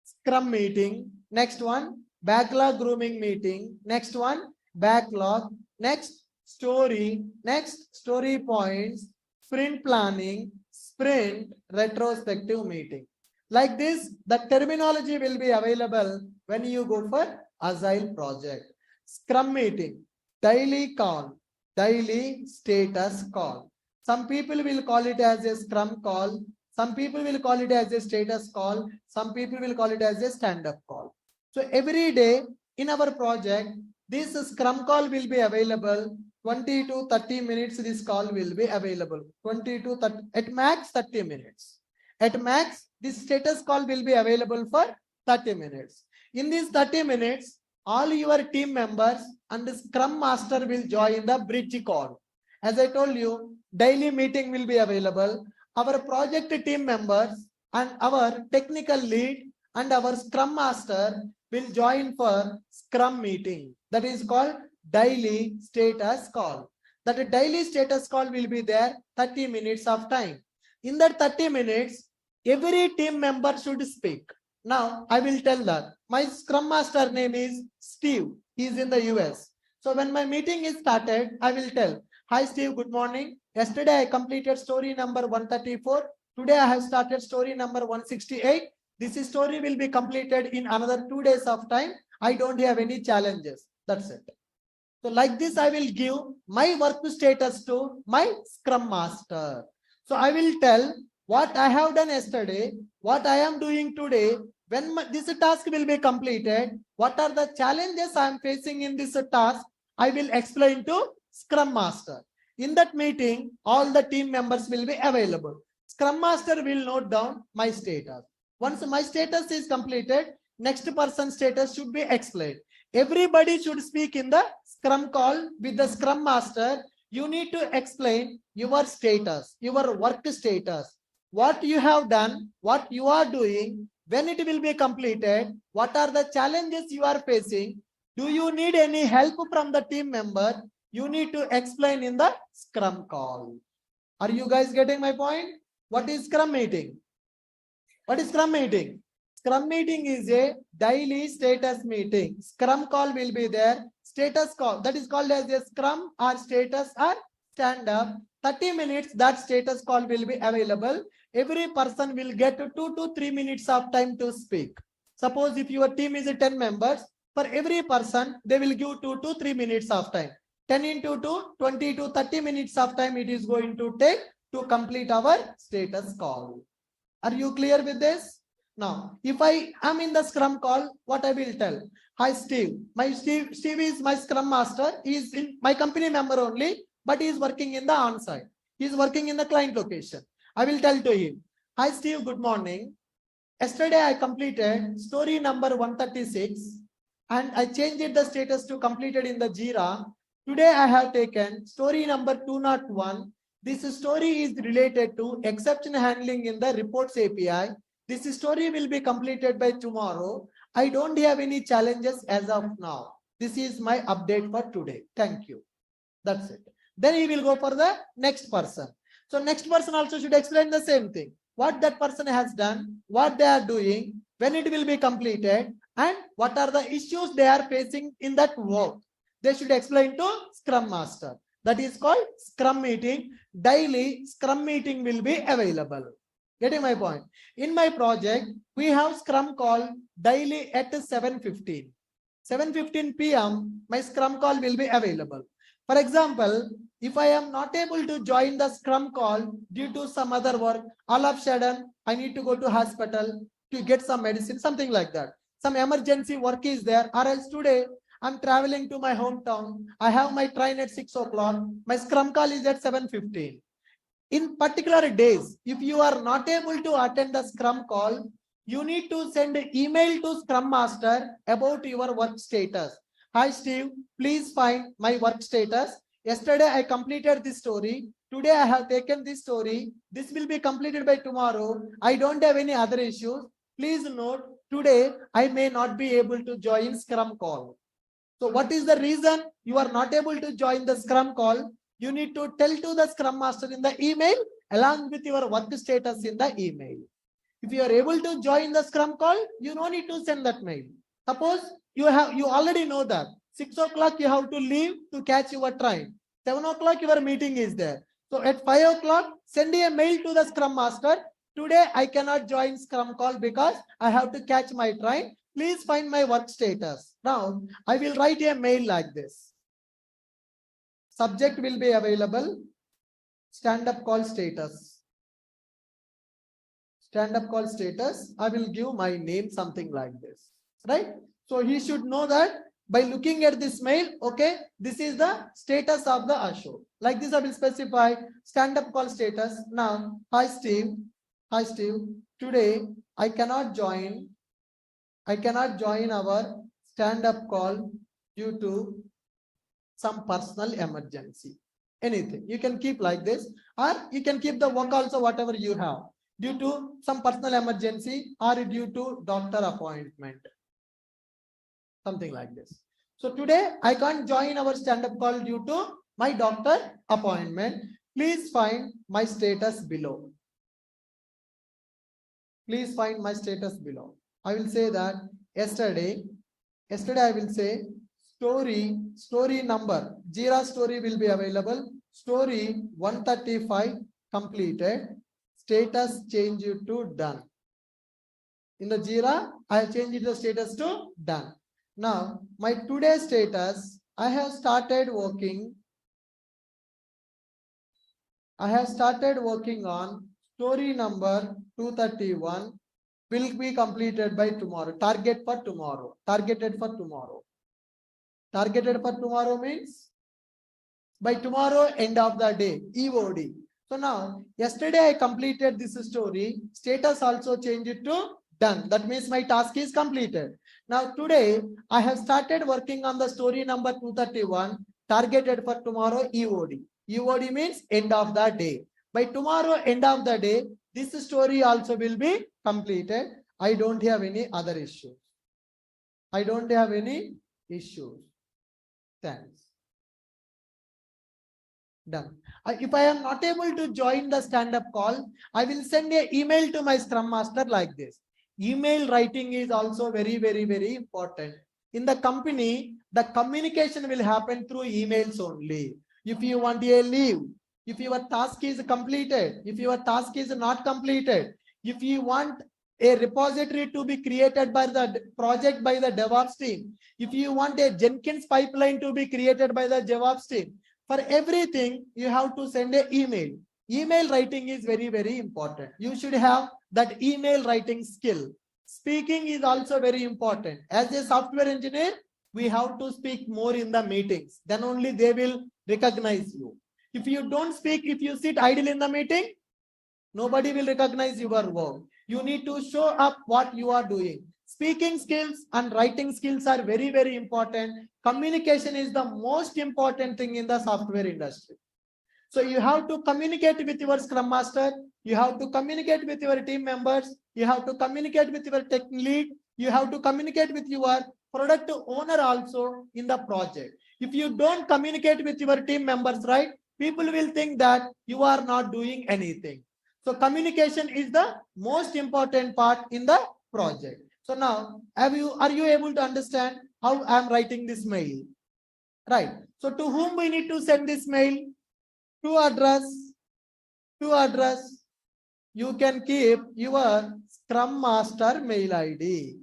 Scrum meeting. Next one, backlog grooming meeting. Next one, backlog. Next, story. Next, story points. Sprint planning. Sprint retrospective meeting. Like this, the terminology will be available when you go for Agile project. Scrum meeting, daily call. daily status call. Some people will call it as a scrum call. Some people will call it as a status call. Some people will call it as a stand-up call. So every day in our project, this scrum call will be available 20 to 30 minutes. This call will be available 20 to 30, at max 30 minutes. At max, this status call will be available for 30 minutes. In these 30 minutes, all your team members and the scrum master will join the bridge call. As I told you, daily meeting will be available. Our project team members and our technical lead and our scrum master will join for scrum meeting. That is called daily status call. That daily status call will be there 30 minutes of time. In that 30 minutes, every team member should speak. Now, I will tell that my scrum master name is Steve. He is in the US. So when my meeting is started, I will tell, hi Steve, good morning. Yesterday I completed story number 134. Today I have started story number 168. This story will be completed in another 2 days of time. I don't have any challenges. That's it. So like this, I will give my work status to my scrum master. So I will tell what I have done yesterday, what I am doing today. When this task will be completed, what are the challenges I am facing in this task, I will explain to Scrum Master. In that meeting, all the team members will be available. Scrum Master will note down my status. Once my status is completed, next person's status should be explained. Everybody should speak in the Scrum call with the Scrum Master. You need to explain your status, your work status, what you have done, what you are doing, when it will be completed, what are the challenges you are facing, do you need any help from the team member, you need to explain in the Scrum call. Are you guys getting my point? What is Scrum meeting? What is Scrum meeting? Scrum meeting is a daily status meeting. Scrum call will be there. Status call, that is called as a Scrum or status or stand up. 30 minutes that status call will be available. Every person will get 2 to 3 minutes of time to speak. Suppose if your team is 10 members, for every person, they will give 2 to 3 minutes of time. 10 into 2, 20 to 30 minutes of time it is going to take to complete our status call. Are you clear with this? Now, if I am in the Scrum call, what I will tell? Hi, Steve. Steve is my Scrum Master. He is in my company member only, but he is working in the on-site. He is working in the client location. I will tell to him, hi, Steve, good morning. Yesterday, I completed story number 136 and I changed the status to completed in the JIRA. Today, I have taken story number 201. This story is related to exception handling in the reports API. This story will be completed by tomorrow. I don't have any challenges as of now. This is my update for today. Thank you. That's it. Then he will go for the next person. So next person also should explain the same thing. What that person has done, what they are doing, when it will be completed, and what are the issues they are facing in that work. They should explain to Scrum Master. That is called Scrum meeting. Daily Scrum meeting will be available. Getting my point? In my project, we have Scrum call daily at 7:15. 7:15 p.m. my Scrum call will be available. For example, if I am not able to join the Scrum call due to some other work, all of a sudden I need to go to hospital to get some medicine, something like that. Some emergency work is there, or else today I'm traveling to my hometown. I have my train at 6 o'clock. My Scrum call is at 7:15. In particular days, if you are not able to attend the Scrum call, you need to send an email to Scrum Master about your work status. Hi Steve, please find my work status. Yesterday I completed this story. Today I have taken this story. This will be completed by tomorrow. I don't have any other issues. Please note, today I may not be able to join Scrum call. So what is the reason you are not able to join the Scrum call? You need to tell to the Scrum Master in the email along with your work status in the email. If you are able to join the Scrum call, you don't need to send that mail. Suppose you already know that 6 o'clock you have to leave to catch your train. 7 o'clock your meeting is there. So at 5 o'clock, send a mail to the Scrum Master. Today I cannot join Scrum call because I have to catch my train. Please find my work status. Now I will write a mail like this. subject will be available, stand up call status. Stand up call status, I will give my name, something like this, right? So he should know that by looking at this mail, okay, this is the status of the Ashok. Like this, I will specify stand up call status. Now, hi Steve, today I cannot join our stand up call due to some personal emergency. Anything you can keep like this, or you can keep the work also, whatever you have, due to some personal emergency or due to doctor appointment, something like this. So today I can't join our stand-up call due to my doctor appointment. Please find my status below. Please find my status below. I will say that yesterday I will say story number, JIRA story will be available. Story 135 completed. Status change to done. In the JIRA, I have changed the status to done. Now, my today's status, I have started working on story number 231, will be completed by tomorrow. Targeted for tomorrow means by tomorrow, end of the day, EOD. So now, yesterday I completed this story, status also changed to done. That means my task is completed. Now today, I have started working on the story number 231, targeted for tomorrow, EOD. EOD means end of the day. By tomorrow, end of the day, this story also will be completed. I don't have any other issues. Thanks. Done. If I am not able to join the stand-up call, I will send an email to my Scrum Master like this. Email writing is also very, very, very important. In the company, the communication will happen through emails only. If you want a leave, if your task is completed, if your task is not completed, if you want a repository to be created by the project by the DevOps team, if you want a Jenkins pipeline to be created by the DevOps team, for everything, you have to send an email. Email writing is very, very important. You should have that email writing skill. Speaking is also very important. As a software engineer, we have to speak more in the meetings. Then only they will recognize you. If you don't speak, if you sit idle in the meeting, nobody will recognize your work. You need to show up what you are doing. Speaking skills and writing skills are very, very important. Communication is the most important thing in the software industry. So you have to communicate with your Scrum Master. You have to communicate with your team members. You have to communicate with your tech lead. You have to communicate with your product owner also in the project. If you don't communicate with your team members, right, people will think that you are not doing anything. So communication is the most important part in the project. So now, are you able to understand how I am writing this mail? Right. So to whom we need to send this mail? To address. You can keep your Scrum Master mail ID.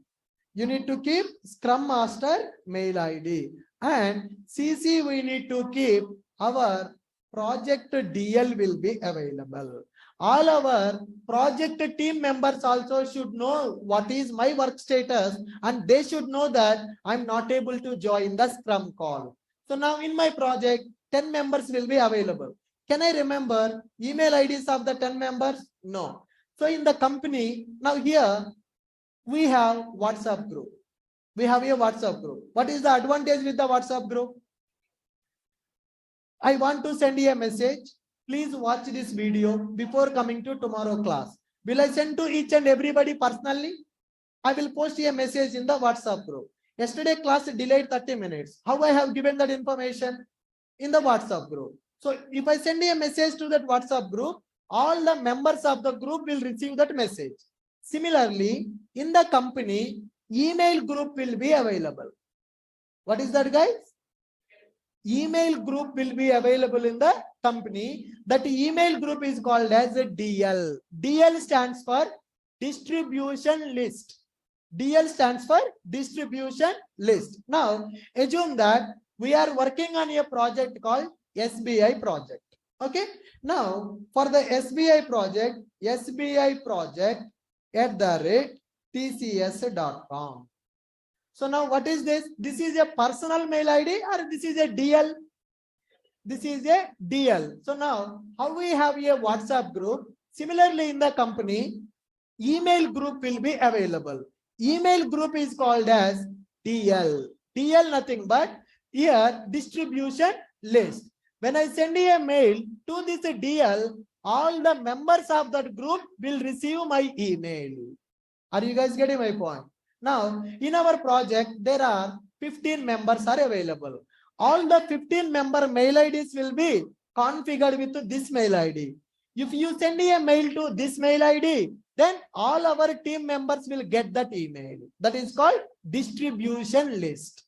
You need to keep Scrum Master mail ID. And CC we need to keep our project DL will be available. All our project team members also should know what is my work status, and they should know that I'm not able to join the Scrum call. So now in my project, 10 members will be available. Can I remember email IDs of the 10 members? No. So in the company, now here we have WhatsApp group. We have a WhatsApp group. What is the advantage with the WhatsApp group? I want to send you a message. Please watch this video before coming to tomorrow class. Will I send to each and everybody personally? I will post a message in the WhatsApp group. Yesterday class delayed 30 minutes. How I have given that information? In the WhatsApp group. So if I send a message to that WhatsApp group, all the members of the group will receive that message. Similarly, in the company, email group will be available. What is that, guys? Email group will be available in the company. That email group is called as a DL. DL stands for distribution list. DL stands for distribution list. Now, assume that we are working on a project called SBI project. Okay. Now for the SBI project @tcs.com. So now what is this? This is a personal mail ID or this is a DL? This is a DL. So now how we have a WhatsApp group? Similarly in the company, email group will be available. Email group is called as DL. DL nothing but here distribution list. When I send a mail to this DL, all the members of that group will receive my email. Are you guys getting my point? Now, in our project, there are 15 members are available. All the 15 member mail IDs will be configured with this mail ID. If you send a mail to this mail ID, then all our team members will get that email. That is called distribution list.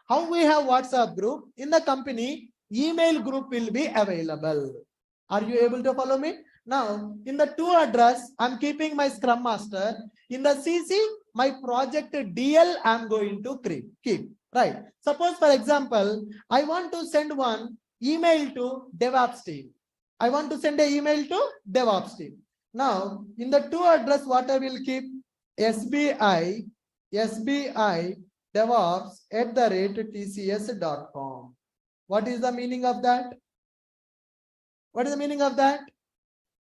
How we have WhatsApp group in the company, email group will be available. Are you able to follow me? Now, in the to address, I'm keeping my Scrum Master. In the CC, my project DL, I'm going to keep. Right. Suppose, for example, I want to send one email to DevOps team. I want to send an email to DevOps team. Now, in the to address, what I will keep? SBI DevOps @tcs.com. What is the meaning of that? What is the meaning of that?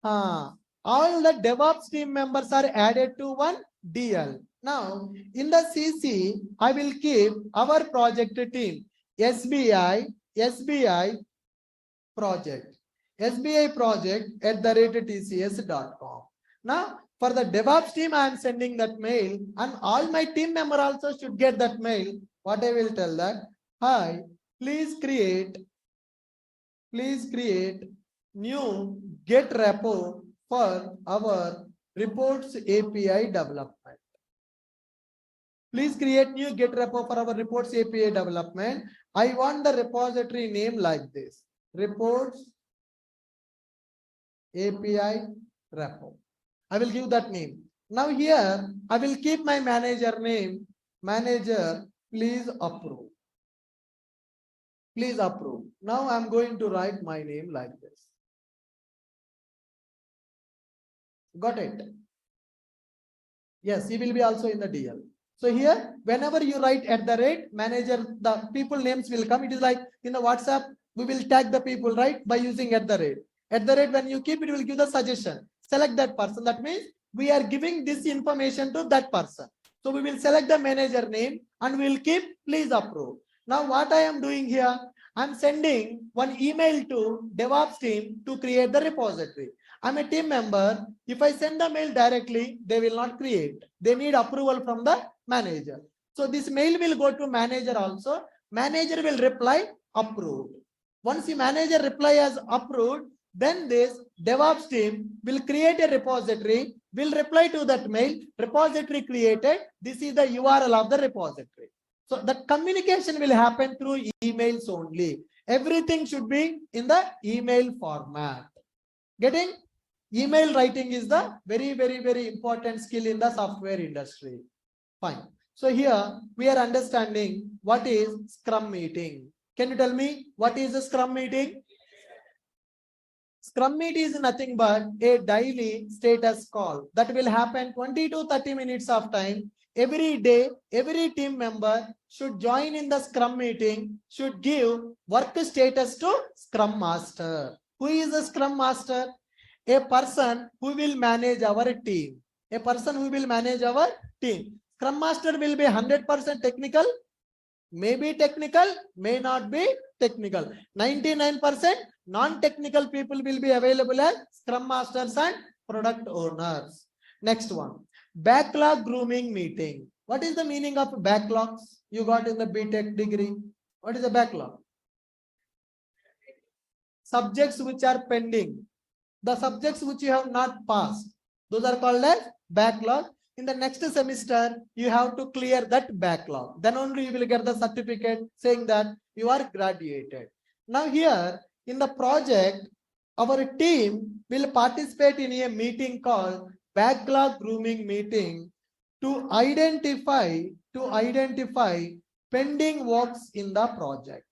All the DevOps team members are added to one DL. Now, in the CC, I will keep our project team, SBI project @tcs.com. Now, for the DevOps team, I am sending that mail, and all my team member also should get that mail. What I will tell that, hi, please create new Get repo for our reports API development. Please create new Get repo for our reports API development. I want the repository name like this: reports API repo. I will give that name. Now here I will keep my manager name. Manager, please approve. Please approve. Now I'm going to write my name like this. Got it? Yes, he will be also in the DL. So here, whenever you write @manager, the people names will come. It is like in the WhatsApp, we will tag the people, right? By using @. When you keep, it will give the suggestion. Select that person. That means we are giving this information to that person. So we will select the manager name and we will keep please approve. Now what I am doing here, I'm sending one email to DevOps team to create the repository. I'm a team member. If I send the mail directly, they will not create. They need approval from the manager. So this mail will go to manager also. Manager will reply approved. Once the manager reply as approved, then this DevOps team will create a repository, will reply to that mail, repository created. This is the URL of the repository. So the communication will happen through emails only. Everything should be in the email format. Getting? Email writing is the very important skill in the software industry. Fine. So here we are understanding what is Scrum meeting. Can you tell me what is a Scrum meeting? Scrum meet is nothing but a daily status call that will happen 20 to 30 minutes of time. Every day, every team member should join in the Scrum meeting, should give work status to Scrum Master. Who is a Scrum Master? A person who will manage our team. A person who will manage our team. Scrum Master will be 100% technical, may be technical, may not be technical. 99% non-technical people will be available as Scrum Masters and product owners. Next one, backlog grooming meeting. What is the meaning of backlogs? You got in the BTech degree. What is a backlog? Subjects which are pending. The subjects which you have not passed, those are called as backlog. In the next semester, you have to clear that backlog. Then only you will get the certificate saying that you are graduated. Now here in the project, our team will participate in a meeting called backlog grooming meeting to identify pending works in the project.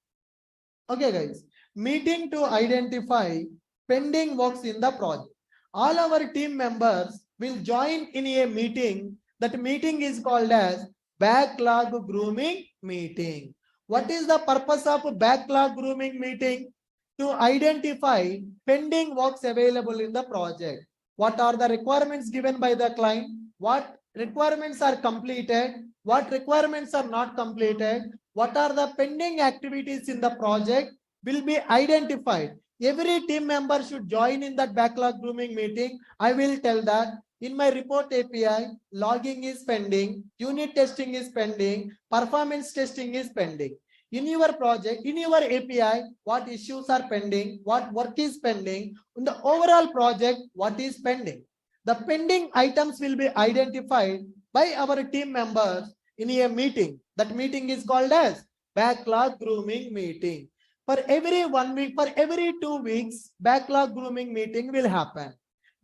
Okay, guys. Meeting to identify pending works in the project. All our team members will join in a meeting. That meeting is called as backlog grooming meeting. What is the purpose of backlog grooming meeting? To identify pending works available in the project. What are the requirements given by the client? What requirements are completed? What requirements are not completed? What are the pending activities in the project will be identified. Every team member should join in that backlog grooming meeting. I will tell that in my report API, logging is pending, unit testing is pending, performance testing is pending. In your project, in your API, what issues are pending, what work is pending, in the overall project, what is pending. The pending items will be identified by our team members in a meeting. That meeting is called as backlog grooming meeting. For every 1 week, for every 2 weeks, backlog grooming meeting will happen.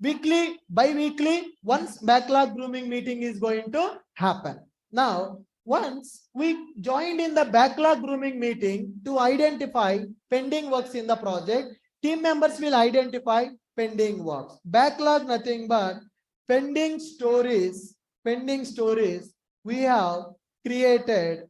Weekly, bi-weekly, once backlog grooming meeting is going to happen. Now, once we joined in the backlog grooming meeting to identify pending works in the project, team members will identify pending works. Backlog nothing but pending stories we have created.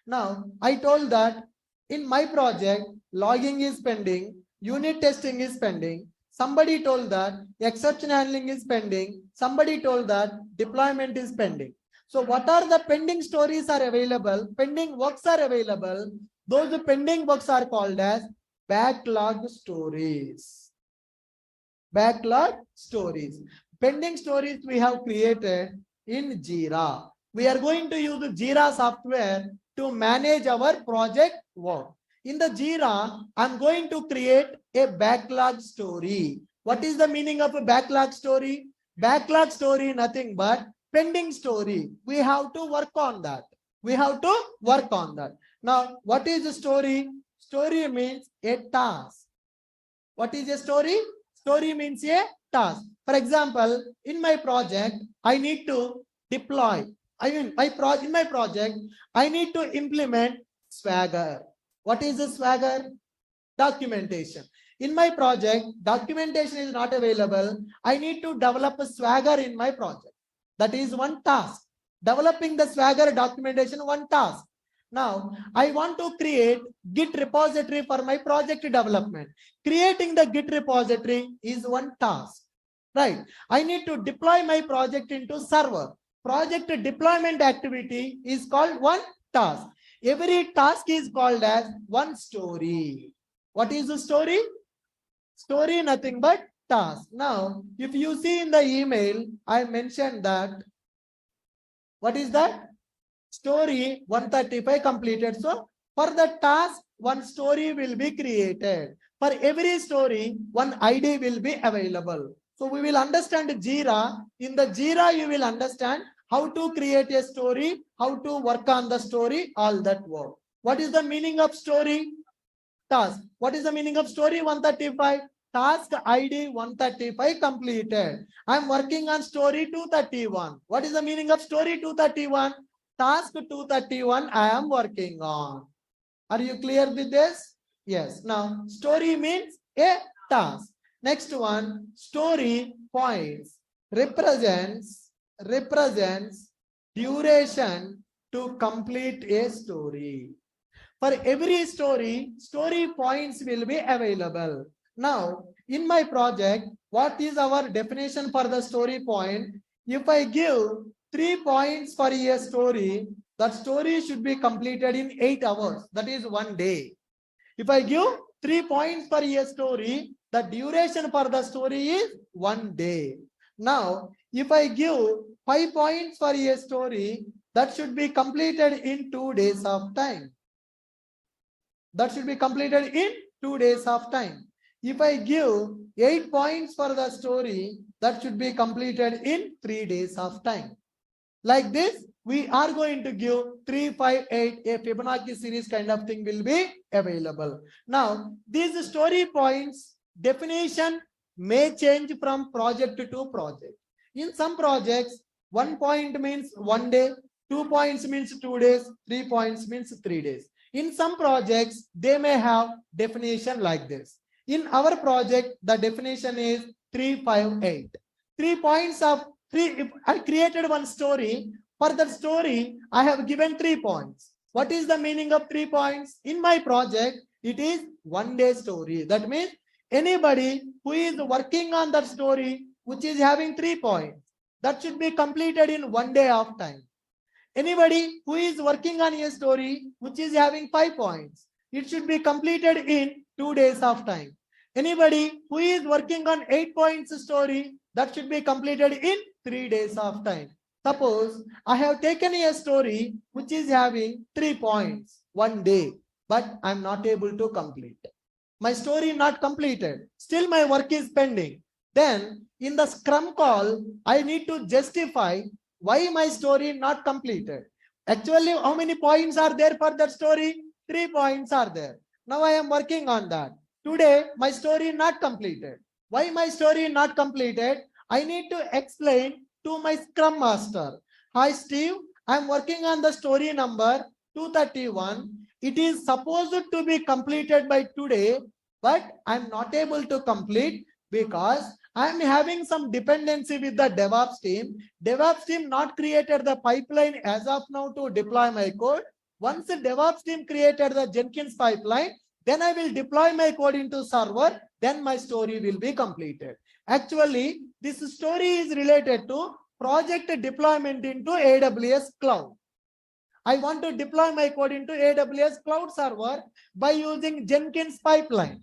Now, I told that in my project, logging is pending, unit testing is pending. Somebody told that exception handling is pending. Somebody told that deployment is pending. So what are the pending stories are available? Pending works are available. Those pending works are called as backlog stories. Backlog stories. Pending stories we have created in Jira. We are going to use the Jira software to manage our project work. In the Jira, I'm going to create a backlog story. What is the meaning of a backlog story? Backlog story, nothing but pending story. We have to work on that. Now, what is the story? Story means a task. What is a story? Story means a task. For example, in my project, I need to deploy. In my project, I need to implement Swagger. What is the Swagger? Documentation. In my project, documentation is not available. I need to develop a Swagger in my project. That is one task. Developing the Swagger documentation, one task. Now, I want to create Git repository for my project development. Creating the Git repository is one task, right? I need to deploy my project into server. Project deployment activity is called one task. Every task is called as one story. What is the story? Story nothing but task. Now, if you see in the email, I mentioned that. What is that? Story 135 completed. So for the task, one story will be created. For every story, one ID will be available. So we will understand Jira. In the Jira, you will understand how to create a story, how to work on the story, all that work. What is the meaning of story? Task. What is the meaning of story 135? Task ID 135 completed. I am working on story 231. What is the meaning of story 231? Task 231 I am working on. Are you clear with this? Yes. Now, story means a task. Next one, story points represents duration to complete a story. For every story, story points will be available. Now, in my project, what is our definition for the story point? If I give 3 points for a story, that story should be completed in 8 hours. That is 1 day. If I give 3 points for a story, the duration for the story is 1 day. Now, if I give 5 points for a story, that should be completed in 2 days of time. That should be completed in 2 days of time. If I give 8 points for the story, that should be completed in 3 days of time. Like this, we are going to give 3, 5, 8, a Fibonacci series kind of thing will be available. Now, these story points definition may change from project to project. In some projects, 1 point means 1 day, 2 points means 2 days, 3 points means 3 days. In some projects, they may have definition like this. In our project, the definition is 358. 3 points of three. If I created one story, for that story, I have given 3 points. What is the meaning of 3 points? In my project, it is 1 day story. That means anybody who is working on that story, which is having 3 points, that should be completed in 1 day of time. Anybody who is working on a story which is having 5 points, it should be completed in 2 days of time. Anybody who is working on 8 points story, that should be completed in 3 days of time. Suppose I have taken a story which is having 3 points, 1 day, but I'm not able to complete. My story not completed. Still my work is pending. Then in the Scrum call, I need to justify why my story not completed. Actually, how many points are there for that story? 3 points are there. Now I am working on that. Today, my story not completed. Why my story not completed? I need to explain to my Scrum Master. Hi Steve, I am working on the story number 231. It is supposed to be completed by today, but I am not able to complete because I am having some dependency with the DevOps team. DevOps team not created the pipeline as of now to deploy my code. Once the DevOps team created the Jenkins pipeline, then I will deploy my code into server, then my story will be completed. Actually, this story is related to project deployment into AWS cloud. I want to deploy my code into AWS cloud server by using Jenkins pipeline.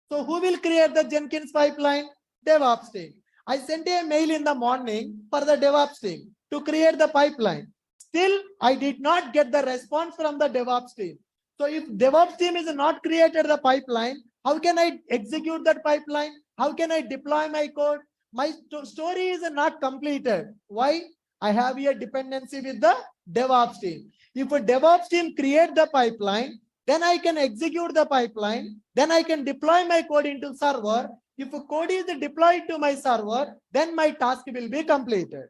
So who will create the Jenkins pipeline? DevOps team. I sent a mail in the morning for the DevOps team to create the pipeline. Still, I did not get the response from the DevOps team. So if DevOps team is not created the pipeline, how can I execute that pipeline? How can I deploy my code? My story is not completed. Why? I have a dependency with the DevOps team. If a DevOps team create the pipeline, then I can execute the pipeline. Then I can deploy my code into server. If a code is deployed to my server, then my task will be completed.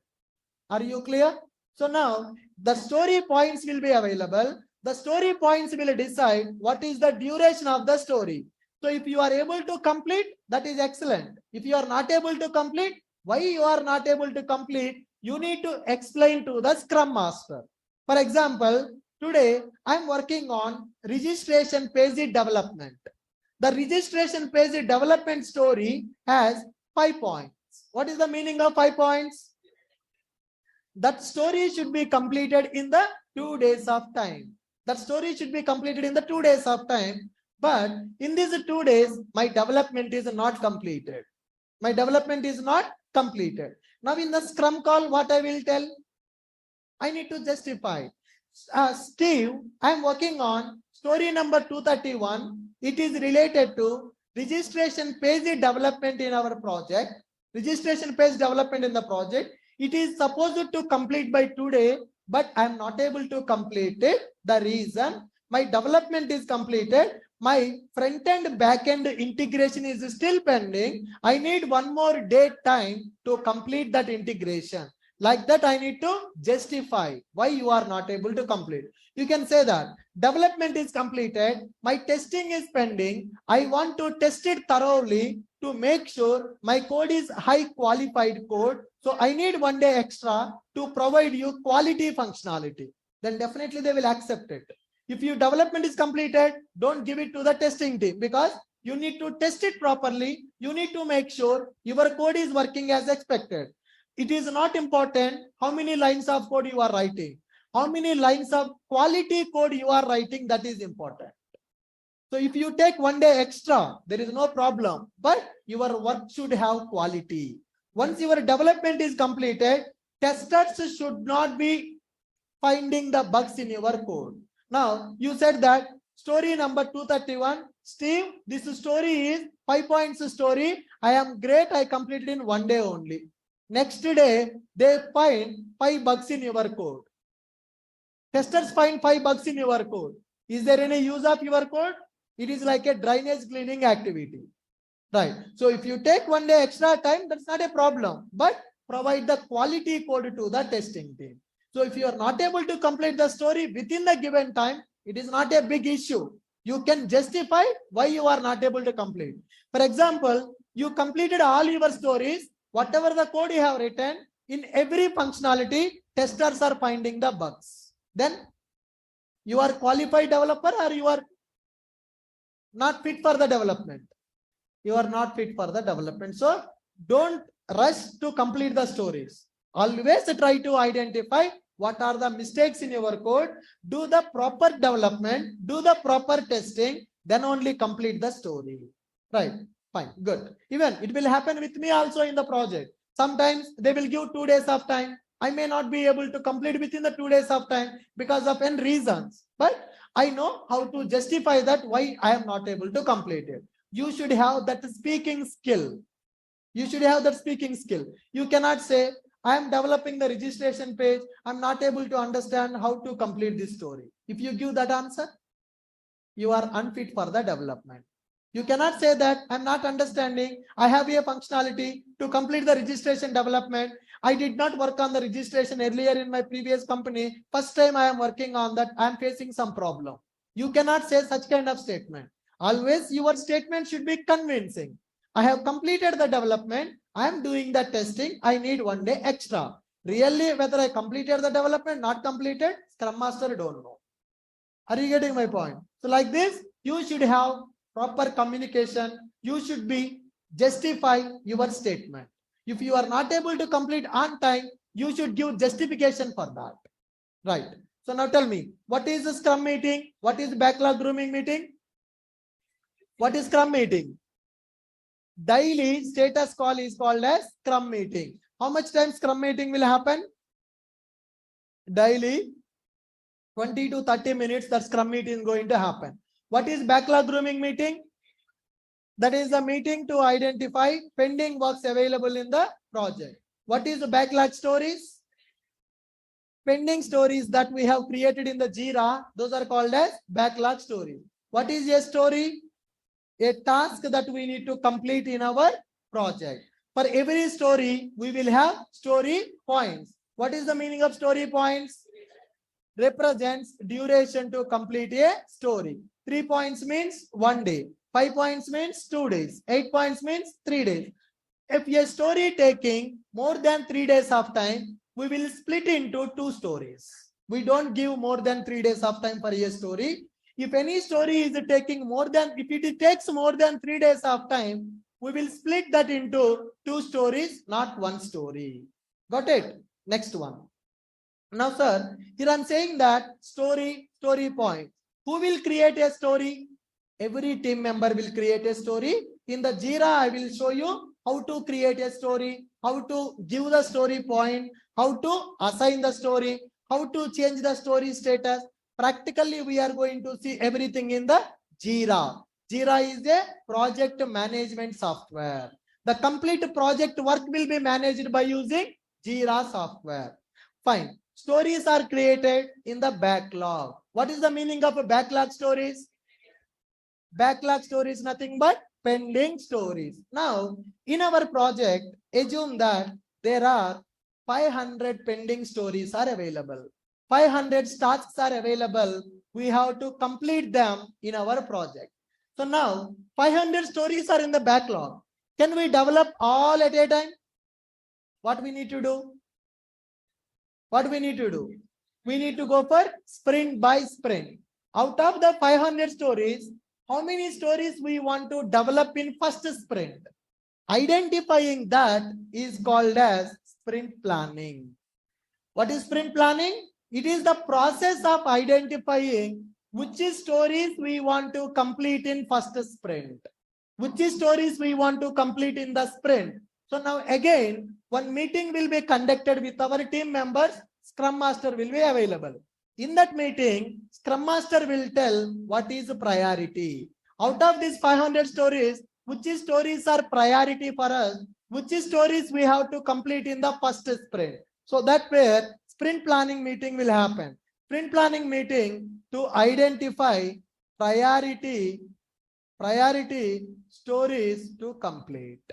Are you clear? So now the story points will be available. The story points will decide what is the duration of the story. So if you are able to complete, that is excellent. If you are not able to complete, why you are not able to complete, you need to explain to the Scrum Master. For example, today I am working on registration page development. The registration page development story has 5 points. What is the meaning of 5 points? That story should be completed in the 2 days of time. That story should be completed in the 2 days of time. But in these 2 days, my development is not completed. My development is not completed. Now in the Scrum call, what I will tell? I need to justify. Steve, I am working on story number 231. It is related to registration page development in our project. Registration page development in the project. It is supposed to complete by today, but I am not able to complete it. The reason, my development is completed. My front-end back-end integration is still pending. I need one more day time to complete that integration. Like that, I need to justify why you are not able to complete. You can say that development is completed. My testing is pending. I want to test it thoroughly to make sure my code is high qualified code. So I need 1 day extra to provide you quality functionality. Then definitely they will accept it. If your development is completed, don't give it to the testing team because you need to test it properly. You need to make sure your code is working as expected. It is not important how many lines of code you are writing. How many lines of quality code you are writing, that is important. So if you take 1 day extra, there is no problem, but your work should have quality. Once your development is completed, testers should not be finding the bugs in your code. Now, you said that story number 231, Steve, this story is 5 points story. I am great. I completed in 1 day only. Next day, they find 5 bugs in your code. Testers find 5 bugs in your code. Is there any use of your code? It is like a drainage cleaning activity. Right. So if you take 1 day extra time, that's not a problem. But provide the quality code to the testing team. So if you are not able to complete the story within the given time, It is not a big issue. You can justify why you are not able to complete. For example, you completed all your stories, whatever the code you have written, in every functionality, testers are finding the bugs. Then you are qualified developer or you are not fit for the development. You are not fit for the development. So don't rush to complete the stories. Always try to identify what are the mistakes in your code, do the proper development, do the proper testing, then only complete the story. Right, fine, good. Even it will happen with me also in the project. Sometimes they will give 2 days of time. I may not be able to complete within the 2 days of time because of n reasons. But I know how to justify that why I am not able to complete it. You should have that speaking skill. You should have that speaking skill. You cannot say, I am developing the registration page. I'm not able to understand how to complete this story. If you give that answer, you are unfit for the development. You cannot say that I'm not understanding. I have a functionality to complete the registration development. I did not work on the registration earlier in my previous company. First time I am working on that. I'm facing some problem. You cannot say such kind of statement. Always your statement should be convincing. I have completed the development. I am doing the testing. I need 1 day extra. Really, whether I completed the development, not completed, Scrum Master don't know. Are you getting my point? So like this, you should have proper communication. You should be justify your statement. If you are not able to complete on time, you should give justification for that. Right. So now tell me, what is the Scrum meeting? What is backlog grooming meeting? What is Scrum meeting? Daily status call is called as Scrum meeting. How much time Scrum meeting will happen? Daily 20 to 30 minutes that Scrum meeting is going to happen. What is backlog grooming meeting? That is the meeting to identify pending works available in the project. What is the backlog stories? Pending stories that we have created in the JIRA, those are called as backlog stories. What is a story? A task that we need to complete in our project. For every story, we will have story points. What is the meaning of story points? Represents duration to complete a story. 3 points means 1 day. 5 points means 2 days. 8 points means 3 days. If a story taking more than 3 days of time, we will split into 2 stories. We don't give more than 3 days of time for a story. If any story is taking more than, if it takes more than 3 days of time, we will split that into 2 stories, not 1 story. Got it? Next one. Now, sir, here I'm saying that story point. Who will create a story? Every team member will create a story. In the JIRA, I will show you how to create a story, how to give the story point, how to assign the story, how to change the story status. Practically, we are going to see everything in the JIRA. JIRA is a project management software. The complete project work will be managed by using JIRA software. Fine. Stories are created in the backlog. What is the meaning of a backlog stories? Backlog stories nothing but pending stories. Now, in our project, assume that there are 500 pending stories are available. 500 tasks are available. We have to complete them in our project. So now 500 stories are in the backlog. Can we develop all at a time? What we need to do? What we need to do? We need to go for sprint by sprint. Out of the 500 stories, how many stories we want to develop in first sprint? Identifying that is called as sprint planning. What is sprint planning? It is the process of identifying which stories we want to complete in first sprint. Which stories we want to complete in the sprint. So now again, one meeting will be conducted with our team members. Scrum Master will be available. In that meeting, Scrum Master will tell what is priority. Out of these 500 stories, which stories are priority for us? Which stories we have to complete in the first sprint? So that where sprint planning meeting will happen. Sprint planning meeting to identify priority stories to complete.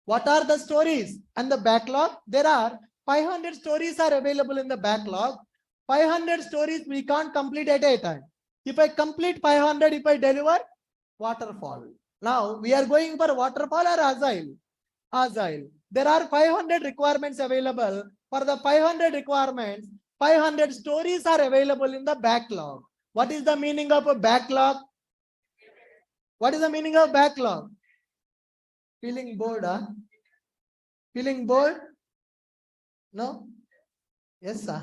What are the stories and the backlog? There are 500 stories are available in the backlog. 500 stories we can't complete at a time. If I complete 500, if I deliver waterfall. Now we are going for waterfall or agile? Agile. There are 500 requirements available. For the 500 requirements, 500 stories are available in the backlog. What is the meaning of a backlog? What is the meaning of backlog? Feeling bored, huh? Feeling bored? No? Yes, sir.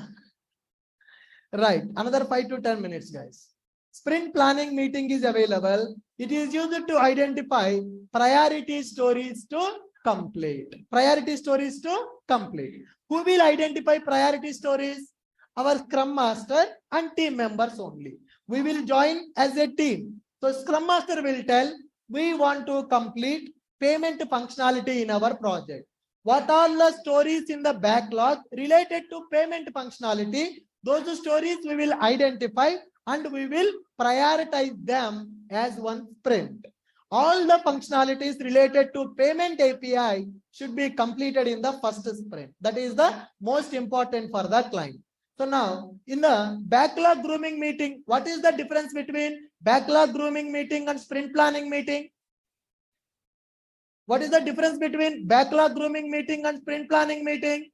Right. Another 5 to 10 minutes, guys. Sprint planning meeting is available. It is used to identify priority stories to complete. Priority stories to complete. Who will identify priority stories? Our Scrum Master and team members only. We will join as a team. So Scrum Master will tell, we want to complete payment functionality in our project. What are the stories in the backlog related to payment functionality? Those stories we will identify and we will prioritize them as one sprint. All the functionalities related to payment API should be completed in the first sprint. That is the most important for the client. So now in the backlog grooming meeting, what is the difference between backlog grooming meeting and sprint planning meeting? What is the difference between backlog grooming meeting and sprint planning meeting?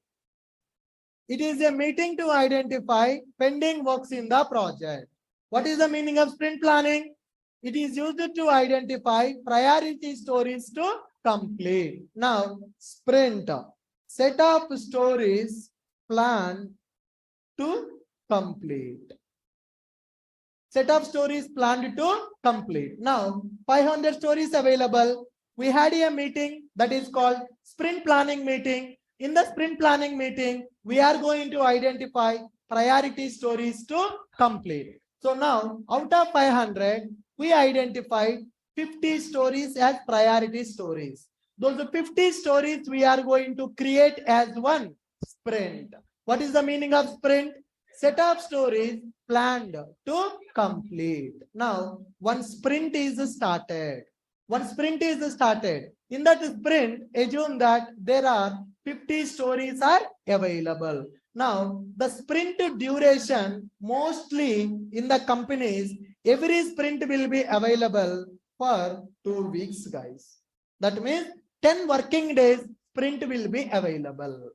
It is a meeting to identify pending works in the project. What is the meaning of sprint planning? It is used to identify priority stories to complete. Now, sprint, set of stories planned to complete. Set of stories planned to complete. Now, 500 stories available. We had a meeting that is called sprint planning meeting. In the sprint planning meeting, we are going to identify priority stories to complete. So now, out of 500, we identified 50 stories as priority stories. Those 50 stories we are going to create as one sprint. What is the meaning of sprint? Set of stories planned to complete. Now, one sprint is started. One sprint is started. In that sprint, assume that there are 50 stories are available. Now, the sprint duration, mostly in the companies, every sprint will be available for 2 weeks, guys. That means 10 working days sprint will be available.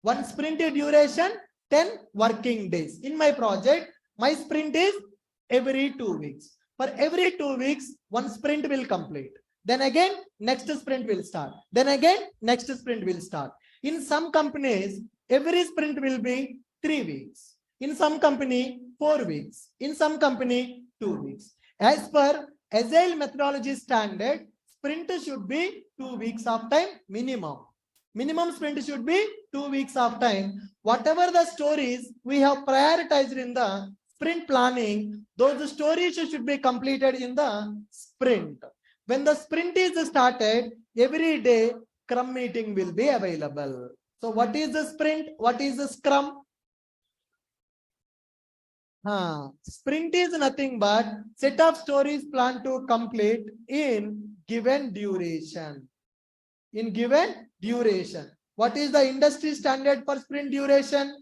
One sprint duration, 10 working days. In my project, my sprint is every 2 weeks. For every 2 weeks, one sprint will complete. Then again, next sprint will start. Then again, next sprint will start. In some companies, every sprint will be 3 weeks. In some company, 4 weeks. In some company, 2 weeks. As per Agile methodology standard, sprint should be 2 weeks of time minimum. Minimum sprint should be 2 weeks of time. Whatever the stories we have prioritized in the sprint planning, those stories should be completed in the sprint. When the sprint is started, every day Scrum meeting will be available. So what is the sprint? What is the Scrum? Sprint is nothing but set of stories planned to complete in given duration. In given duration. What is the industry standard for sprint duration?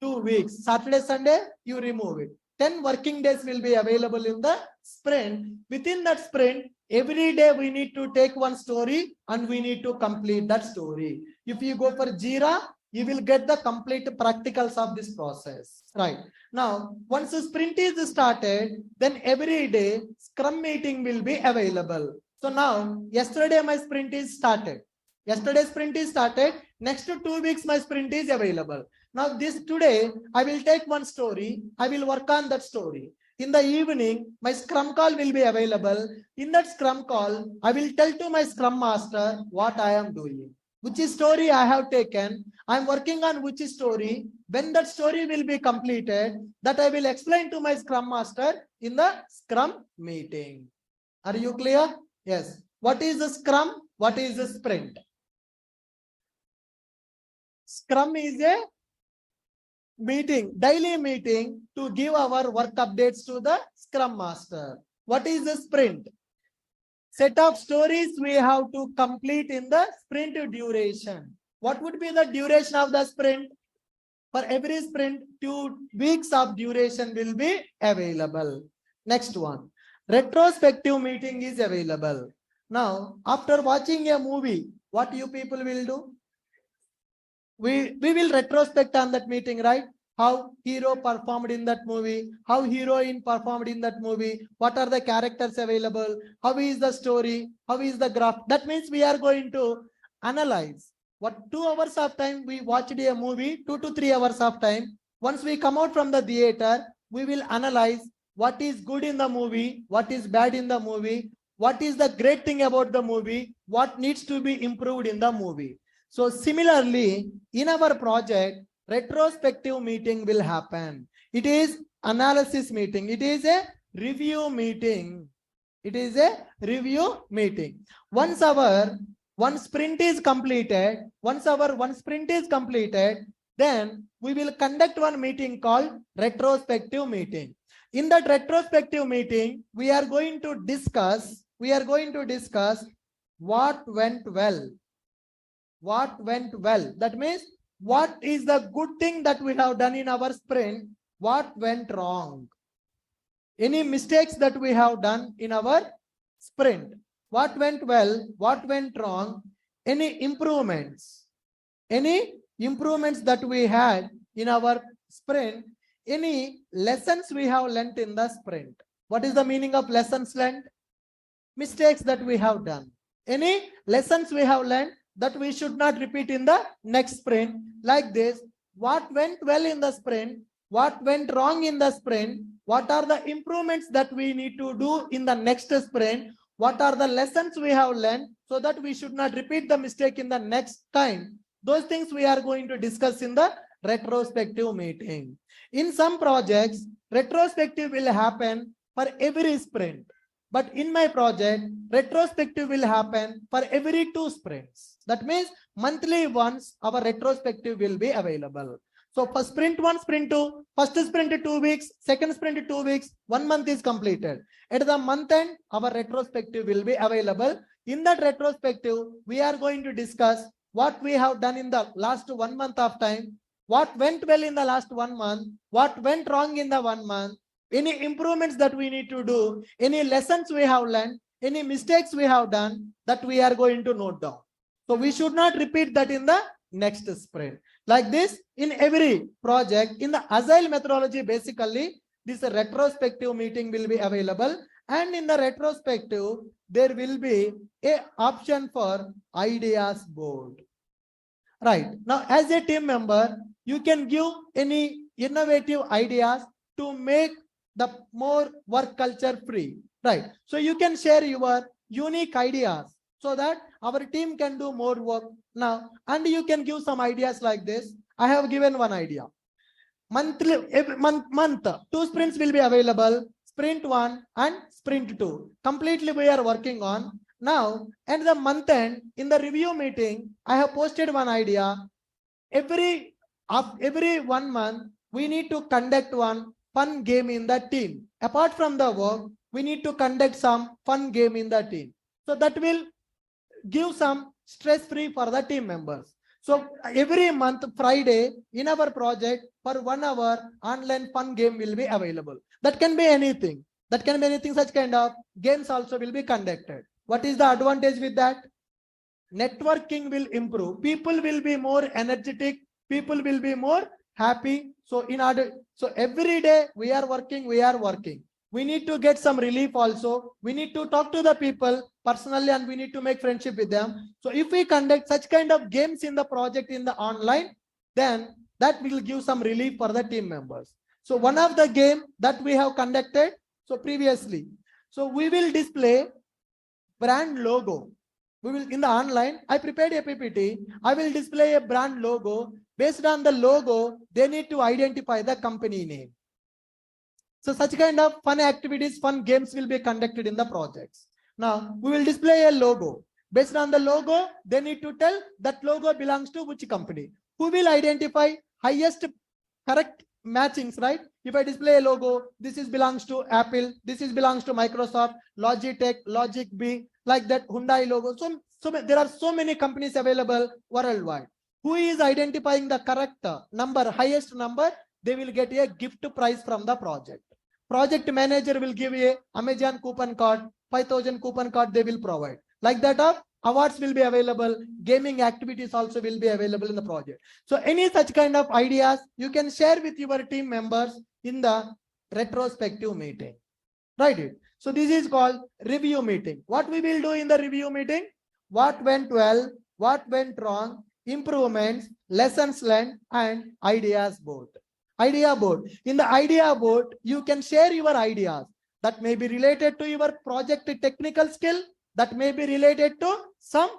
2 weeks. Saturday, Sunday, you remove it. 10 working days will be available in the sprint. Within that sprint, every day we need to take one story and we need to complete that story. If you go for JIRA, you will get the complete practicals of this process. Right. Now, once the sprint is started, then every day Scrum meeting will be available. So now, yesterday my sprint is started. Yesterday's sprint is started. Next 2 weeks, my sprint is available. Now today, I will take one story. I will work on that story. In the evening, my Scrum call will be available. In that Scrum call, I will tell to my Scrum Master what I am doing. Which story I have taken. I am working on which story. When that story will be completed, that I will explain to my Scrum Master in the Scrum meeting. Are you clear? Yes. What is the Scrum? What is the sprint? Scrum is a meeting, daily meeting to give our work updates to the Scrum Master. What is the sprint? Set of stories we have to complete in the sprint duration. What would be the duration of the sprint? For every sprint, 2 weeks of duration will be available. Next one, retrospective meeting is available. Now, after watching a movie, what you people will do? We will retrospect on that meeting, right? How hero performed in that movie, how heroine performed in that movie, what are the characters available, how is the story, how is the graph. That means we are going to analyze. What 2 hours of time we watched a movie, 2 to 3 hours of time. Once we come out from the theater, we will analyze what is good in the movie, what is bad in the movie, what is the great thing about the movie, what needs to be improved in the movie. So similarly, in our project, retrospective meeting will happen. It is analysis meeting. It is a review meeting. It is a review meeting. Once our one sprint is completed, then we will conduct one meeting called retrospective meeting. In that retrospective meeting, we are going to discuss what went well. What went well. That means what is the good thing that we have done in our sprint, what went wrong. Any mistakes that we have done in our sprint, what went well, what went wrong, any improvements that we had in our sprint, any lessons we have learnt in the sprint. What is the meaning of lessons learned? Mistakes that we have done. Any lessons we have learned that we should not repeat in the next sprint. Like this, what went well in the sprint, what went wrong in the sprint, what are the improvements that we need to do in the next sprint, what are the lessons we have learned so that we should not repeat the mistake in the next time. Those things we are going to discuss in the retrospective meeting. In some projects, retrospective will happen for every sprint. But in my project, retrospective will happen for every 2 sprints. That means monthly once our retrospective will be available. So for sprint 1, sprint 2, first sprint 2 weeks, second sprint 2 weeks, 1 month is completed. At the month end, our retrospective will be available. In that retrospective, we are going to discuss what we have done in the last 1 month of time, what went well in the last 1 month, what went wrong in the 1 month, any improvements that we need to do, any lessons we have learned, any mistakes we have done, that we are going to note down. So we should not repeat that in the next sprint. Like this, in every project, in the agile methodology, basically, this retrospective meeting will be available. And in the retrospective, there will be an option for ideas board. Right. Now, as a team member, you can give any innovative ideas to make the more work culture free. Right. So you can share your unique ideas so that our team can do more work now. And you can give some ideas like this. I have given one idea. Monthly, every month, 2 sprints will be available. Sprint 1 and sprint 2. Completely we are working on. Now, at the month end, in the review meeting, I have posted one idea. Every 1 month, we need to conduct one fun game in the team. Apart from the work, we need to conduct some fun game in the team. So that will give some stress free for the team members. So every month, Friday, in our project, for 1 hour, online fun game will be available. That can be anything. Such kind of games also will be conducted. What is the advantage with that? Networking will improve. People will be more energetic. People will be more happy. So every day we are working. We need to get some relief also. We need to talk to the people personally and we need to make friendship with them. So if we conduct such kind of games in the project in the online, then that will give some relief for the team members. So one of the game that we have conducted, so previously, so we will display brand logo. We will in the online, I prepared a PPT. I will display a brand logo. Based on the logo, they need to identify the company name. So such kind of fun activities, fun games will be conducted in the projects. Now we will display a logo. Based on the logo, they need to tell that logo belongs to which company. Who will identify highest correct matchings, right? If I display a logo, this is belongs to Apple, this is belongs to Microsoft, Logitech, Logic B, like that Hyundai logo. So there are so many companies available worldwide. Who is identifying the correct number, highest number, they will get a gift prize from the project. Project manager will give a Amazon coupon card, 5,000 coupon card they will provide. Like that of awards will be available, gaming activities also will be available in the project. So any such kind of ideas you can share with your team members in the retrospective meeting. Right? So this is called review meeting. What we will do in the review meeting? What went well, what went wrong, improvements, lessons learned, and ideas board. Idea board. In the idea board, you can share your ideas that may be related to your project technical skill, that may be related to some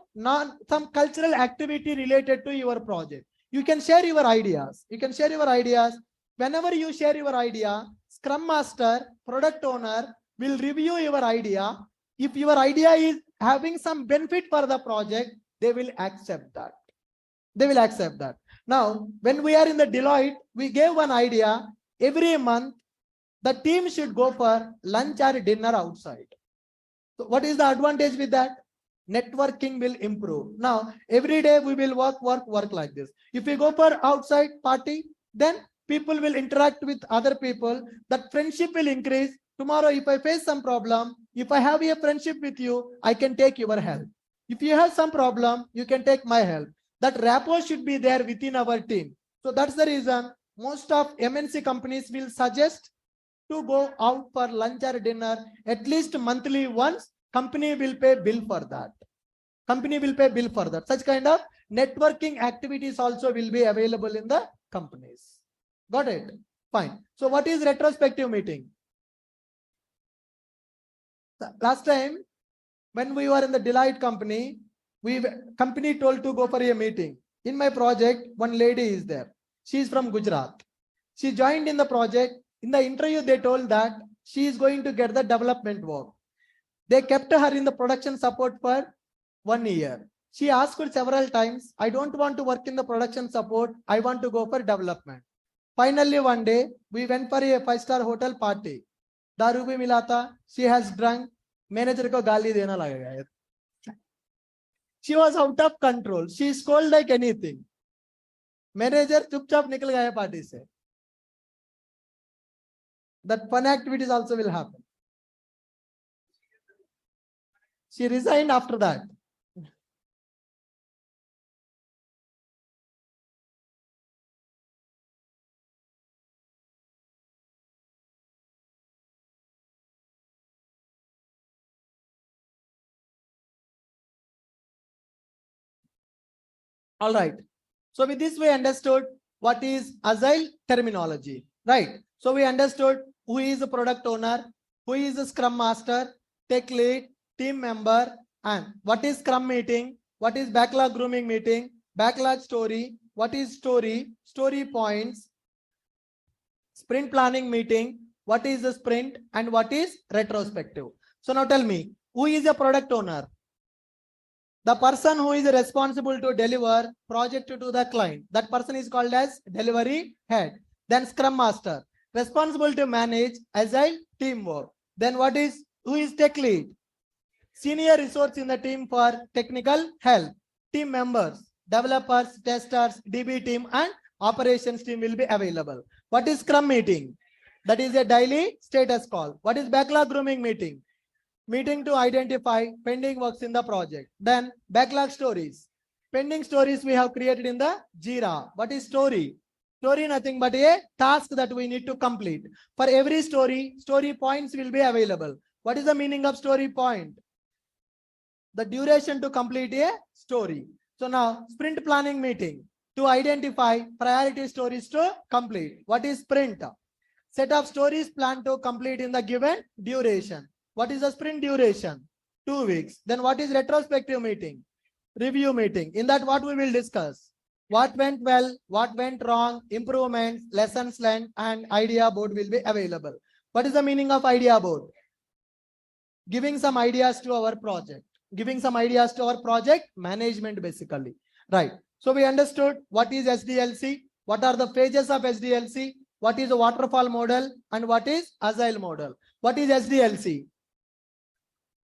cultural activity related to your project. You can share your ideas. You can share your ideas. Whenever you share your idea, Scrum Master, product owner will review your idea. If your idea is having some benefit for the project, they will accept that. They will accept that. Now, when we are in the Deloitte, we gave one idea. Every month, the team should go for lunch or dinner outside. So what is the advantage with that? Networking will improve. Now, every day we will work like this. If we go for outside party, then people will interact with other people. That friendship will increase. Tomorrow, if I face some problem, if I have a friendship with you, I can take your help. If you have some problem, you can take my help. That rapport should be there within our team. So that's the reason most of MNC companies will suggest to go out for lunch or dinner at least monthly once. Company will pay bill for that. Company will pay bill for that. Such kind of networking activities also will be available in the companies. Got it? Fine. So what is retrospective meeting? Last time when we were in the Deloitte company, company told to go for a meeting. In my project, one lady is there. She is from Gujarat. She joined in the project. In the interview, they told that she is going to get the development work. They kept her in the production support for 1 year. She asked several times, I don't want to work in the production support. I want to go for development. Finally, one day, we went for a 5-star hotel party. दारू भी मिला था. She has drunk. Manager को गाली देना लगेगा. She was out of control. She scolded like anything. Manager चुपचाप निकल गया party से. That fun activities also will happen. She resigned after that. All right. So with this, we understood what is agile terminology, right? So we understood who is a product owner, who is a scrum master, tech lead, team member, and what is scrum meeting, what is backlog grooming meeting, backlog story, what is story points, sprint planning meeting, what is a sprint, and what is retrospective. So now tell me, who is a product owner? The person who is responsible to deliver project to the client. That person is called as delivery head. Then Scrum Master, responsible to manage agile teamwork. Then who is tech lead? Senior resource in the team for technical help. Team members, developers, testers, DB team, and operations team will be available. What is Scrum meeting? That is a daily status call. What is backlog grooming meeting? Meeting to identify pending works in the project. Then backlog stories. Pending stories we have created in the Jira. What is story? Story nothing but a task that we need to complete. For every story points will be available. What is the meaning of story point? The duration to complete a story. So now sprint planning meeting to identify priority stories to complete. What is sprint? Set of stories planned to complete in the given duration. What is the sprint duration? 2 weeks. Then what is retrospective meeting? Review meeting. In that, what we will discuss? What went well, what went wrong, improvements, lessons learned, and idea board will be available. What is the meaning of idea board? Giving some ideas to our project. Giving some ideas to our project management basically. Right. So we understood what is SDLC, what are the phases of SDLC, what is a waterfall model, and what is agile model. What is SDLC?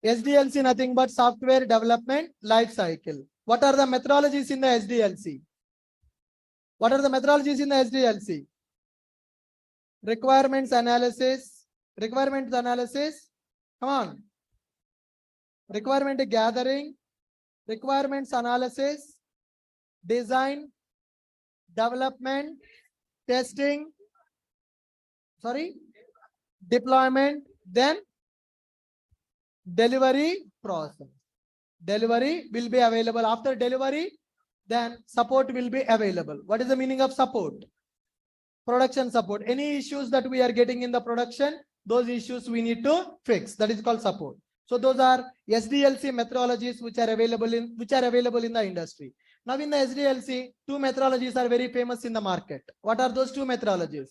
SDLC nothing but software development life cycle. What are the methodologies in the SDLC? What are the methodologies in the SDLC? Requirements analysis, requirement analysis. Come on. Requirement gathering, requirements analysis, design, development, testing, deployment, then delivery process. Delivery will be available. After delivery, then support will be available. What is the meaning of support? Production support. Any issues that we are getting in the production, those issues we need to fix. That is called support. So those are SDLC methodologies which are available in the industry. Now in the SDLC, two methodologies are very famous in the market. What are those two methodologies?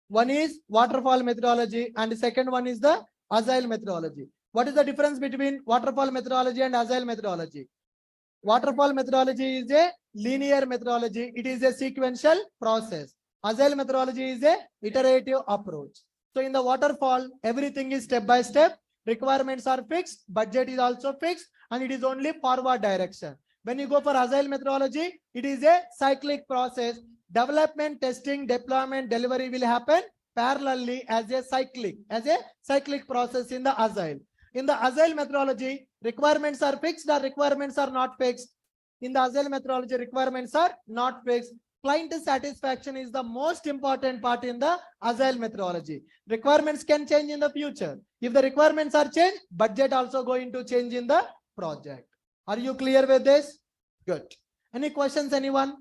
One is waterfall methodology and the second one is the agile methodology. What is the difference between waterfall methodology and agile methodology? Waterfall methodology is a linear methodology. It is a sequential process. Agile methodology is a iterative approach. So in the waterfall, everything is step by step. Requirements are fixed. Budget is also fixed. And it is only forward direction. When you go for agile methodology, it is a cyclic process. Development, testing, deployment, delivery will happen parallelly as a cyclic process in the agile. In the agile methodology, requirements are fixed or requirements are not fixed. In the agile methodology, requirements are not fixed. Client satisfaction is the most important part in the agile methodology. Requirements can change in the future. If the requirements are changed, budget also going to change in the project. Are you clear with this? Good. Any questions, anyone?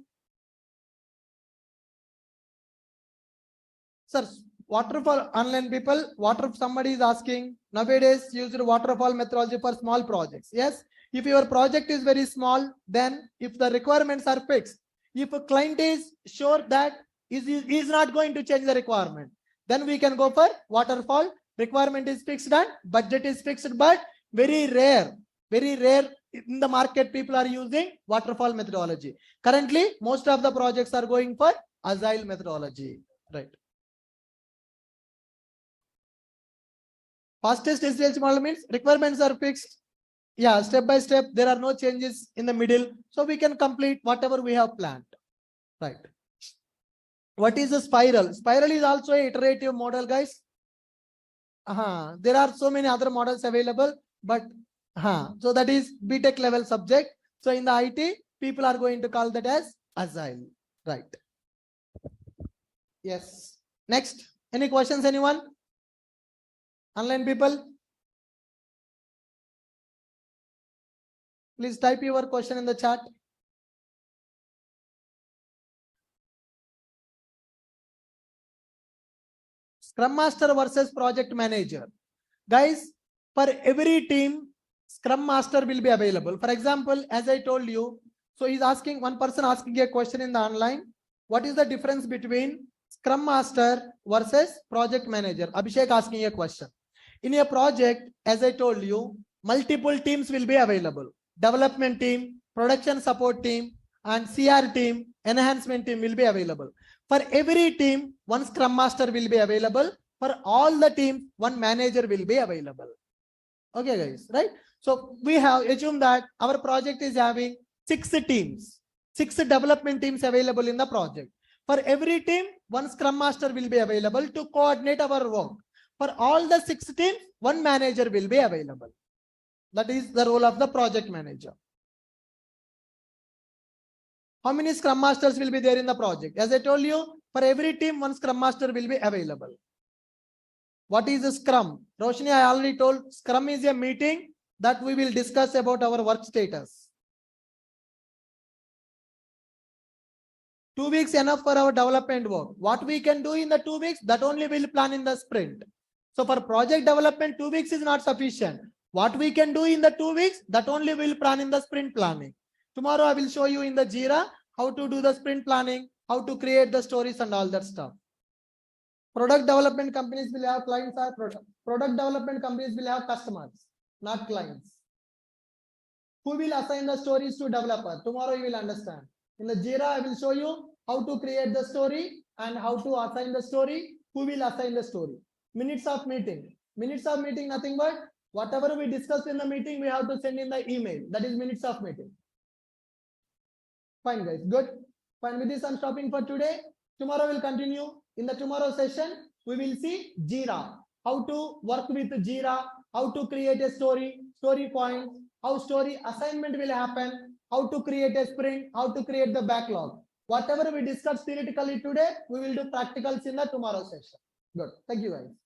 Sir, waterfall online people, somebody is asking, nowadays used waterfall methodology for small projects. Yes, if your project is very small, then if the requirements are fixed, if a client is sure that is not going to change the requirement, then we can go for waterfall. Requirement is fixed and budget is fixed, but very rare in the market people are using waterfall methodology. Currently, most of the projects are going for agile methodology, right? Fastest SDLC model means requirements are fixed. Yeah, step by step, there are no changes in the middle. So we can complete whatever we have planned. Right. What is a spiral? Spiral is also an iterative model, guys. There are so many other models available, but so that is BTech level subject. So in the IT, people are going to call that as agile. Right. Yes. Next. Any questions, anyone? Online people? Please type your question in the chat. Scrum Master versus Project Manager. Guys, for every team, Scrum Master will be available. For example, as I told you, so he's asking, one person asking a question in the online. What is the difference between Scrum Master versus Project Manager? Abhishek asking a question. In a project, as I told you, multiple teams will be available. Development team, production support team, and CR team, enhancement team will be available. For every team, one Scrum Master will be available. For all the teams, one manager will be available. Okay, guys, right? So we have assumed that our project is having 6 teams, 6 development teams available in the project. For every team, one Scrum Master will be available to coordinate our work. For all the 6 teams, one manager will be available. That is the role of the project manager. How many Scrum Masters will be there in the project? As I told you, for every team, one Scrum Master will be available. What is a Scrum? Roshni, I already told, Scrum is a meeting that we will discuss about our work status. 2 weeks enough for our development work. What we can do in the 2 weeks, that only will plan in the sprint. So for project development, 2 weeks is not sufficient. What we can do in the 2 weeks, that only will plan in the sprint planning. Tomorrow I will show you in the Jira how to do the sprint planning, how to create the stories and all that stuff. Product development companies will have clients or product. Product development companies will have customers, not clients. Who will assign the stories to developer? Tomorrow you will understand. In the Jira, I will show you how to create the story and how to assign the story. Who will assign the story? Minutes of meeting. Minutes of meeting, nothing but whatever we discussed in the meeting, we have to send in the email. That is minutes of meeting. Fine, guys. Good. Fine. With this, I'm stopping for today. Tomorrow we'll continue. In the tomorrow session, we will see Jira. how to work with Jira, how to create a story points, how story assignment will happen, how to create a sprint, how to create the backlog. Whatever we discussed theoretically today, we will do practicals in the tomorrow session. Good. Thank you guys.